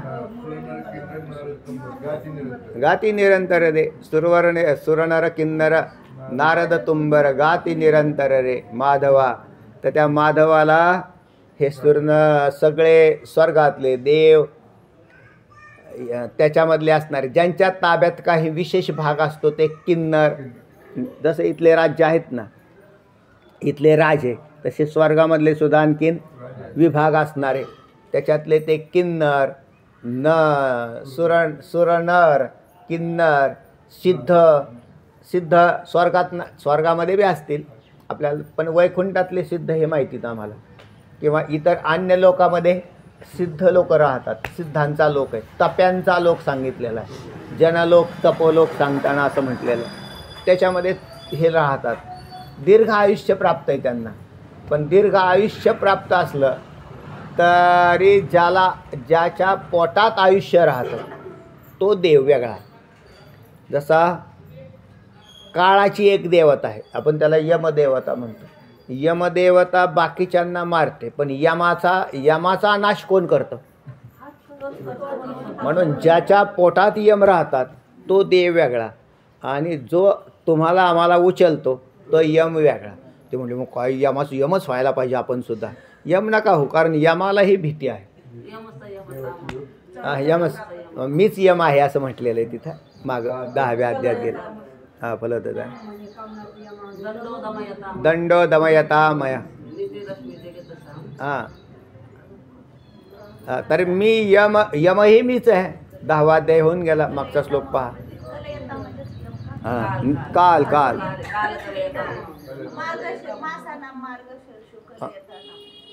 गाती निरंतर रे सुरनर किन्नर नारद तुंबर गाती निरंतर रे माधवा. तर त्या माधवाला हे सगळे स्वर्गातले देव त्याच्यामधले असणारे ज्यांच्या ताब्यात काही विशेष भाग असतो ते किन्नर, जसं इथले राज्य आहेत ना, इथले राजे, तसे स्वर्गामधले सुद्धा आणखीन विभाग असणारे, त्याच्यातले ते किन्नर, सुरनर, किन्नर, सिद्ध स्वर्गामध्ये बी असतील आपल्याला, पण वैकुंठातले सिद्ध हे माहितीत आम्हाला, किंवा इतर अन्य लोकामध्ये सिद्ध लोक राहतात, सिद्धांचा लोक आहे, तप्यांचा लोक सांगितलेला आहे, जनलोक तपोलोक सांगताना असं म्हटलेलं आहे, त्याच्यामध्ये हे राहतात. दीर्घ आयुष्य प्राप्त आहे त्यांना. पण दीर्घ आयुष्य प्राप्त असलं तरी ज्याच्या पोटात आयुष्य राहतं तो देव वेगळा. जसा काळाची एक देवता आहे, आपण त्याला यमदेवता म्हणतो. यमदेवता बाकीच्यांना मारते, पण यमाचा नाश कोण करतं? म्हणून ज्याच्या पोटात यम राहतात तो देव वेगळा, आणि जो तुम्हाला आम्हाला उचलतो तो यम वेगळा. ते म्हणजे मग काय यमच व्हायला पाहिजे आपण सुद्धा? यम नका हो, कारण यमालाही भीती आहे. यमच मीच यम आहे असं म्हटलेलं आहे तिथं मागं 10व्या अध्यायात गेलं. हां फलत दंडो दमयता मया. हां तर मी यमही मीच आहे. 10वा अध्याय होऊन गेला, मागचा श्लोक पहा. हां काल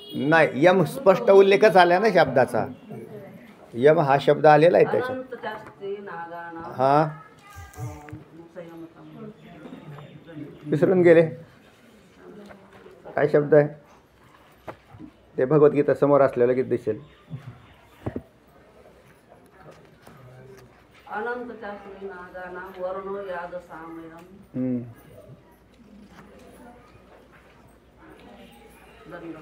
नाही, यम स्पष्ट उल्लेखच आला ना शब्दाचा. यम हा शब्द आलेला आहे त्याच्यात. हां विसरून गेले काय शब्द आहे ते? भगवद्गीता समोर असलेलं की दिसेल. अनंत चास्मी नागानां वरुणो याद सामयम् दंडम.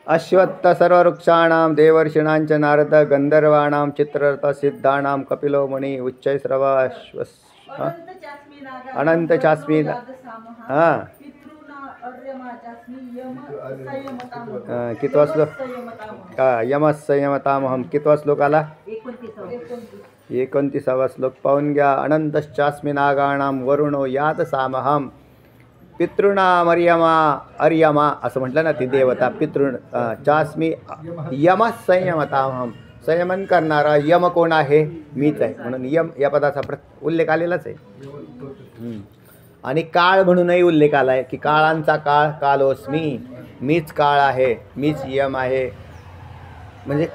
अश्वत्थ सर्ववृक्षाणां देवर्षिणांच नारद गंधर्वाणां चित्ररथ सिद्धानां कपिलो मुनी उच्चैश्रवा अनंत चास्मी. हां कितवा श्लोक? यमस् संयमतामहम. कितवा श्लोक आला? 29वा श्लोक पाहून घ्या. अनंतश्चास्मी नागाणां वरुणो यात सामहम पितॄणाम अर्यमा असं म्हटलं ना ती देवता. चास्मी यमस् संयमतामहम. संयमन करणारा यम कोण आहे? मीच आहे. म्हणून यम या पदाचा उल्लेख आलेलाच आहे. आणि काळ म्हणूनही उल्लेख आला आहे की काळांचा काळ कालोस्मी, मीच काळ आहे, मीच यम आहे. म्हणजे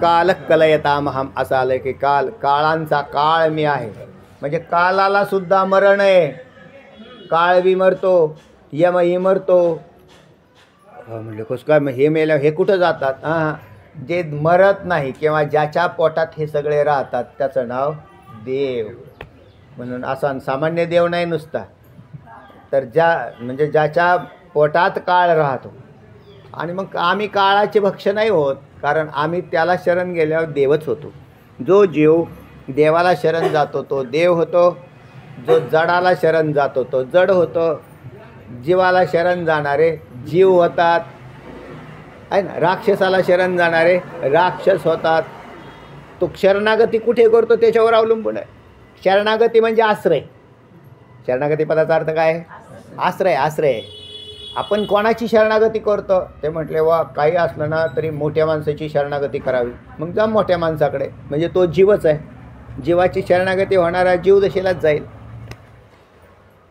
काल कलयतामहम असं आलं की काळांचा काळ मी आहे. म्हणजे कालाला सुद्धा मरण आहे. काळ बी मरतो, यमही मरतो. म्हणजे कसं काय मग हे मेल्या हे कुठं जातात? हां जे मरत नाही किंवा ज्याच्या पोटात हे सगळे राहतात त्याचं नाव देव. म्हणून असा सामान्य देव नाही नुसता, तर म्हणजे ज्याच्या पोटात काळ राहतो. आणि मग आम्ही काळाचे भक्ष नाही होत, कारण आम्ही त्याला शरण गेल्यावर देवच होतो. जो जीव देवाला शरण जातो तो देव होतो, जो जडाला शरण जातो तो जड होतो. जीवाला शरण जाणारे जीव होतात, आहे ना. राक्षसाला शरण जाणारे राक्षस होतात. तो शरणागती कुठे करतो त्याच्यावर अवलंबून आहे. शरणागती म्हणजे आश्रय. शरणागती पदाचा अर्थ काय आहे? आश्रय. आपण कोणाची शरणागती करतो ते म्हटले वा काही असलं ना तरी मोठ्या माणसाची शरणागती करावी. मग जा मोठ्या माणसाकडे, म्हणजे तो जीवच आहे. जीवाची शरणागती होणारा जीव दशेलाच जाईल.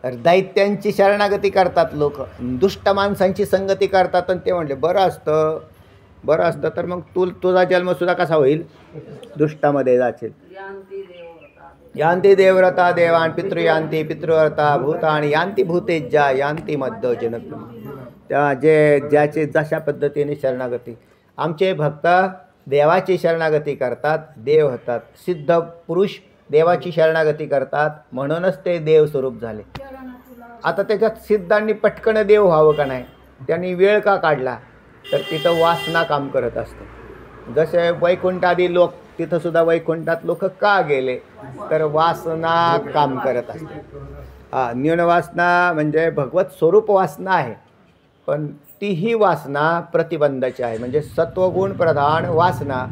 तर दैत्यांची शरणागती करतात लोक, दुष्ट माणसांची संगती करतात. आणि ते म्हटले बरं असतं तर मग तुझा जन्मसुद्धा कसा होईल? दुष्टामध्ये जाशील. यांती देवव्रता देवान पितृयांती पितृव्रता भूतानि यांती भूतेज्या यांती मध्य जनक्रम. त्या ज्याचे जशा पद्धतीने शरणागती. आमचे भक्त देवाची शरणागती करतात, देव होतात. सिद्ध पुरुष देवाची शरणागती करतात, म्हणूनच ते देव स्वरूप झाले. आता त्याच्यात सिद्धांनी पटकन देव व्हावं का नाही? त्यांनी वेळ का काढला? तर तिथं वासना काम करत असते. जसे वैकुंठादी लोक, तिथं सुद्धा वैकुंठात लोक का गेले, तर वासना काम करत असते. न्यूनवासना म्हणजे भगवत स्वरूप वासना आहे, पण तीही वासना प्रतिबंधाची आहे. म्हणजे सत्वगुण प्रधान वासना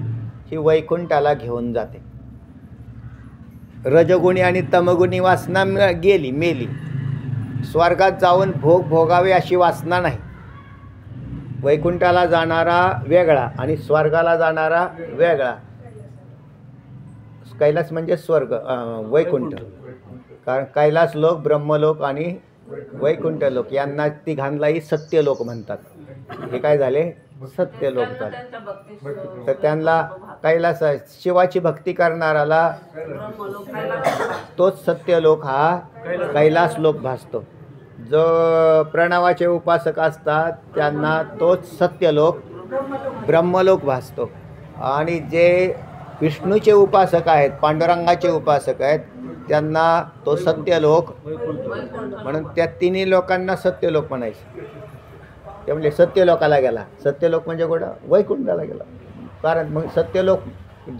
ही वैकुंठाला घेऊन जाते. रजगुणी आणि तमगुणी वासना मेली. स्वर्गात जाऊन भोग भोगावे अशी वासना नाही. वैकुंठाला जाणारा वेगळा आणि स्वर्गाला जाणारा वेगळा. कैलास म्हणजे स्वर्ग, वैकुंठ. कारण कैलास लोक, ब्रह्मलोक आणि वैकुंठ लोक यांना तिघांनाही सत्यलोक म्हणतात. हे काय झाले? सत्यलोक झाले. त्यांच्या भक्ती तर त्यांना कैलास, शिवाची भक्ती करणाराला तोच सत्यलोक हा कैलास लोक भासतो. जो प्रणवाचे उपासक असतात त्यांना तोच सत्यलोक ब्रह्मलोक भासतो. आणि जे विष्णूचे उपासक आहेत, पांडुरंगाचे उपासक आहेत, त्यांना तो सत्यलोक. म्हणून त्या तिन्ही लोकांना सत्यलोक म्हणायचे. ते म्हणजे सत्यलोकाला गेला. सत्यलोक म्हणजे कुठं? वैकुंठाला गेला. कारण मग सत्यलोक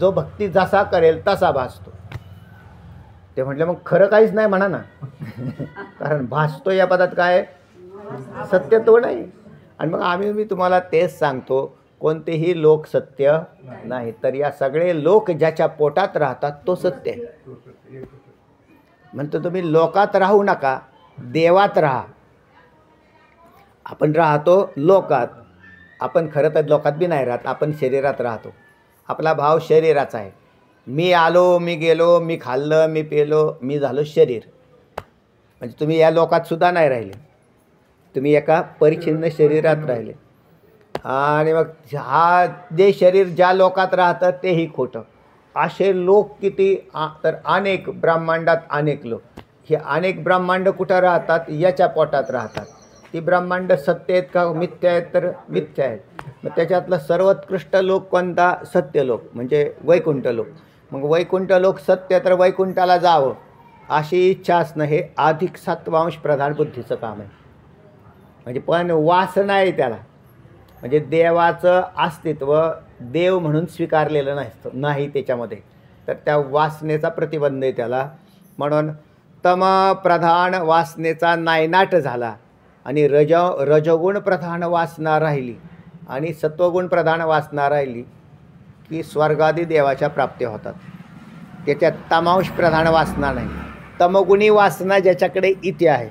जो भक्ती जसा करेल तसा भासतो. ते म्हटले मग खरं काहीच नाही म्हणा ना. कारण भासतो या पदात काय? सत्यत्व नाही. आणि मग मी तुम्हाला तेच सांगतो, कोणतेही लोक सत्य नाही. तर या सगळे लोक ज्याच्या पोटात राहतात तो सत्य आहे. म्हणतो तुम्ही लोकात राहू नका, देवात राहा. आपण राहतो लोकात. आपण खरं तर लोकात बी नाही राहत, आपण शरीरात राहतो. आपला भाव शरीराचा आहे. मी आलो, मी गेलो, मी खाल्लं, मी पेलो, मी झालो शरीर. म्हणजे तुम्ही या लोकात सुद्धा नाही राहिले, तुम्ही एका परिच्छिन्न शरीरात राहिले. आणि मग जे शरीर ज्या लोकात राहतं तेही खोटं. असे लोक किती? तर अनेक ब्रह्मांडात अनेक लोक. हे अनेक ब्रह्मांड कुठं राहतात? याच्या पोटात राहतात. ती ब्रह्मांड सत्य आहेत का मिथ्या आहेत? तर मिथ्या आहेत. मग त्याच्यातलं सर्वोत्कृष्ट लोक कोणता? सत्यलोक म्हणजे वैकुंठ लोक. मग वैकुंठ लोक सत्य, तर वैकुंठाला जावं अशी इच्छा असणं हे अधिक सत्वांश प्रधान बुद्धीचं काम आहे. म्हणजे पण वासना आहे त्याला. म्हणजे देवाचं अस्तित्व देव म्हणून स्वीकारलेलं नाही त्याच्यामध्ये. तर त्या वासनेचा प्रतिबंध आहे त्याला. म्हणून तमप्रधान वासनेचा नायनाट झाला आणि रजगुण प्रधान वासना राहिली आणि सत्वगुण प्रधान वासना राहिली की स्वर्गादी देवाच्या प्राप्त्या होतात. त्याच्यात तमांश प्रधान वासना नाही. तमगुणी वासना ज्याच्याकडे इथे आहे,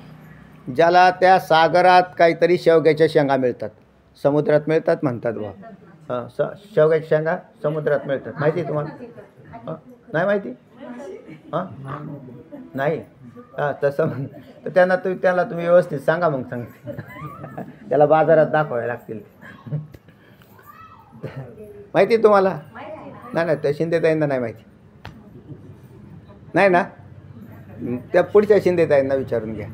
ज्याला त्या सागरात काहीतरी शेवग्याच्या शेंगा मिळतात, समुद्रात मिळतात म्हणतात बा. शेवग्याच्या शेंगा समुद्रात मिळतात, माहिती तुम्हाला? नाही माहिती? नाही. तसं तर त्याला तुम्ही व्यवस्थित सांगा, मग सांगते. त्याला बाजारात दाखवावे लागतील. माहिती तुम्हाला? नाही त्या शिंदेताईंना नाही माहिती. नाही ना? त्या पुढच्या शिंदेताईंना विचारून घ्या.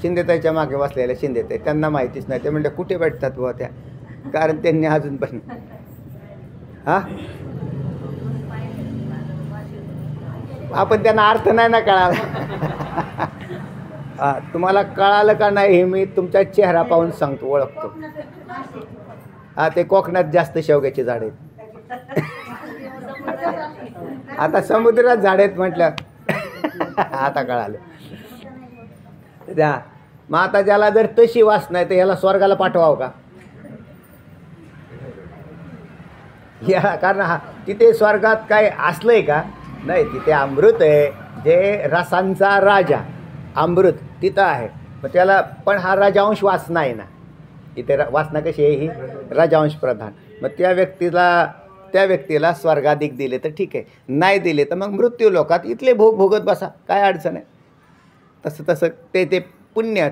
शिंदेताईच्या मागे बसलेल्या शिंदेताई, त्यांना माहितीच नाही. ते म्हणजे कुठे भेटतात बुवा त्या? कारण त्यांनी अजून पण आपण त्यांना अर्थ नाही ना कळाला. तुम्हाला कळालं का नाही हे मी तुमचा चेहरा पाहून सांगतो, ओळखतो. ते कोकणात जास्त शेवग्याची झाड आहेत. आता समुद्रात झाड आहेत म्हटलं. आता कळालं. मग आता ज्याला जर तशी वासना आहे तर ह्याला स्वर्गाला पाठवावं का? कारण तिथे स्वर्गात काय असलंय का? नाही. तिथे अमृत आहे, जे रसांचा राजा अमृत तिथं आहे. मग त्याला पण हा राजांश वासना आहे ना. इथे वासना कशी आहे? ही राजांश प्रधान. मग त्या व्यक्तीला स्वर्गाधिक दिले तर ठीक आहे, नाही दिले तर मग मृत्यू लोकात इथले भोग भोगत बसा, काय अडचण आहे. तसं ते पुण्य,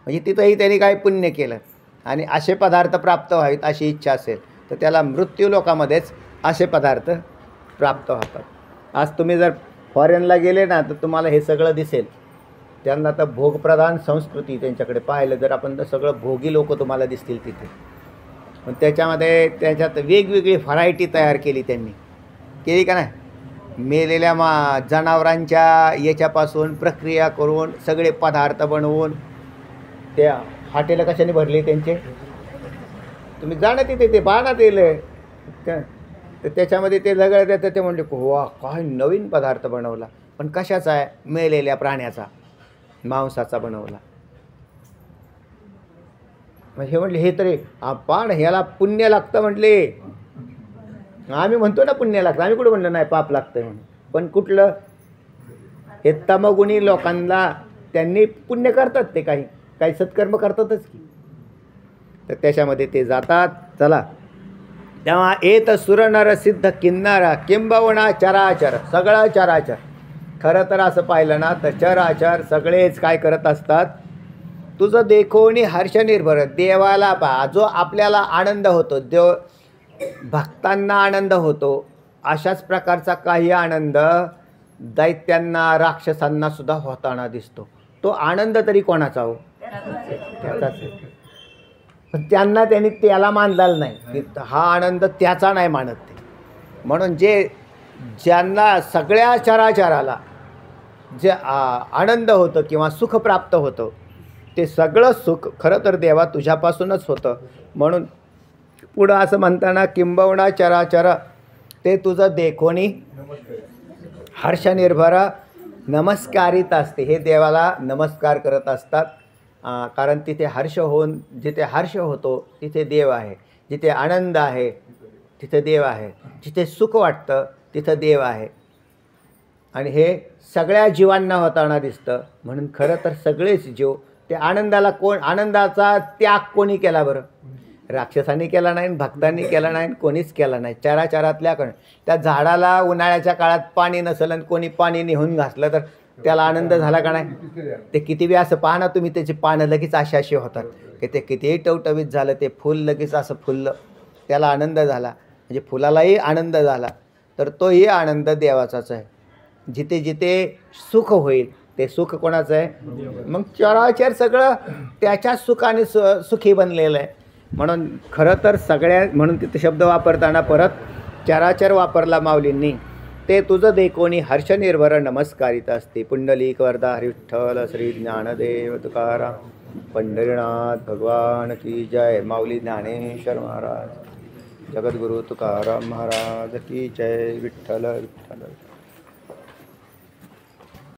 म्हणजे तिथंही त्यांनी काय पुण्य केलं आणि असे पदार्थ प्राप्त व्हावेत अशी इच्छा असेल तर त्याला मृत्यू लोकामध्येच असे पदार्थ प्राप्त होतात. आज तुम्ही जर फॉरेनला गेले ना तर तुम्हाला हे सगळं दिसेल. त्यांना तर भोगप्रधान संस्कृती त्यांच्याकडे पाहिलं जर आपण तर सगळं भोगी लोक तुम्हाला दिसतील तिथे. पण त्याच्यात वेगवेगळी व्हरायटी तयार केली त्यांनी, केली का नाही? मेलेल्या जनावरांच्या याच्यापासून प्रक्रिया करून सगळे पदार्थ बनवून त्या हॉटेल कशाने भरले त्यांचे. तुम्ही जाणं तिथे ते बाणात येलं तर त्याच्यामध्ये ते सगळं देतं. ते म्हणले वा काय नवीन पदार्थ बनवला, पण कशाचा आहे? मेलेल्या प्राण्याचा, मांसाचा बनवला. मग हे म्हटले हे तरी पण ह्याला पुण्य लागतं म्हटले. आम्ही म्हणतो ना पुण्य लागतं, आम्ही कुठं म्हणलं नाही पाप लागतं म्हणून. पण कुठलं हे तमगुणी लोकांना त्यांनी पुण्य करतात, ते काही काही सत्कर्म करतातच की. तर त्याच्यामध्ये ते जातात. चला तेव्हा येत सुर नर सिद्ध किन्नर किंबवणा चराचर, सगळं चराचर. खरं तर असं पाहिलं ना तर चराचर सगळेच काय करत असतात? तुझं देखोनी हर्ष निर्भर. देवाला पहा, जो आपल्याला आनंद होतो, देव भक्तांना आनंद होतो, अशाच प्रकारचा काही आनंद दैत्यांना राक्षसांना सुद्धा होताना दिसतो. तो आनंद तरी कोणाचा हो? त्याचाच आहे. पण त्यांना त्यांनी त्याला मानलेला नाही की हा आनंद त्याचा नाही मानत ते. म्हणून ज्यांना सगळ्या चराचराला जे आनंद होतं किंवा सुख प्राप्त होतं, ते सगळं सुख खरं तर देवा तुझ्यापासूनच होतं. म्हणून पुढं असं म्हणताना किंबवणा चराचर ते तुझं देखोनी हर्षनिर्भर नमस्कारित असते. हे देवाला नमस्कार करत असतात. कारण तिथे हर्ष होऊन, जिथे हर्ष होतो तिथे देव आहे, जिथे आनंद आहे तिथे देव आहे, जिथे सुख वाटतं तिथं देव आहे. आणि हे सगळ्या जीवांना होताना दिसतं. म्हणून खरं तर सगळेच जीव ते आनंदाचा त्याग कोणी केला बरं? राक्षसांनी केला नाही, भक्तांनी केला नाही, कोणीच केला नाही. चराचरातल्या त्या झाडाला उन्हाळ्याच्या काळात पाणी नसेल आणि कोणी पाणी नेऊन घासलं तर त्याला आनंद झाला का नाही? ते किती बी असं पाहा ना तुम्ही, त्याची पानं लगेच अशी होतात की ते कितीही टवटवीत झालं, ते फूल लगेच असं फुललं, त्याला आनंद झाला. म्हणजे फुलालाही आनंद झाला. तर तोही आनंद देवाचाच आहे. जिथे जिथे सुख होईल ते सुख कोणाचं आहे? मग चराचर सगळं त्याच्याच सुखाने सुखी बनलेलं आहे. म्हणून खरं तर म्हणून तिथे शब्द वापरताना परत चराचर वापरला माऊलींनी. ते तुझं देखोनी हर्षनिर्भर नमस्कारित असते. पुंडलिक वरदा हरी विठ्ठल श्री ज्ञानदेव तुकाराम पंढरीनाथ भगवान की जय. माऊली ज्ञानेश्वर महाराज, जगद्गुरु तुकाराम महाराज की जय. विठ्ठल विठ्ठल.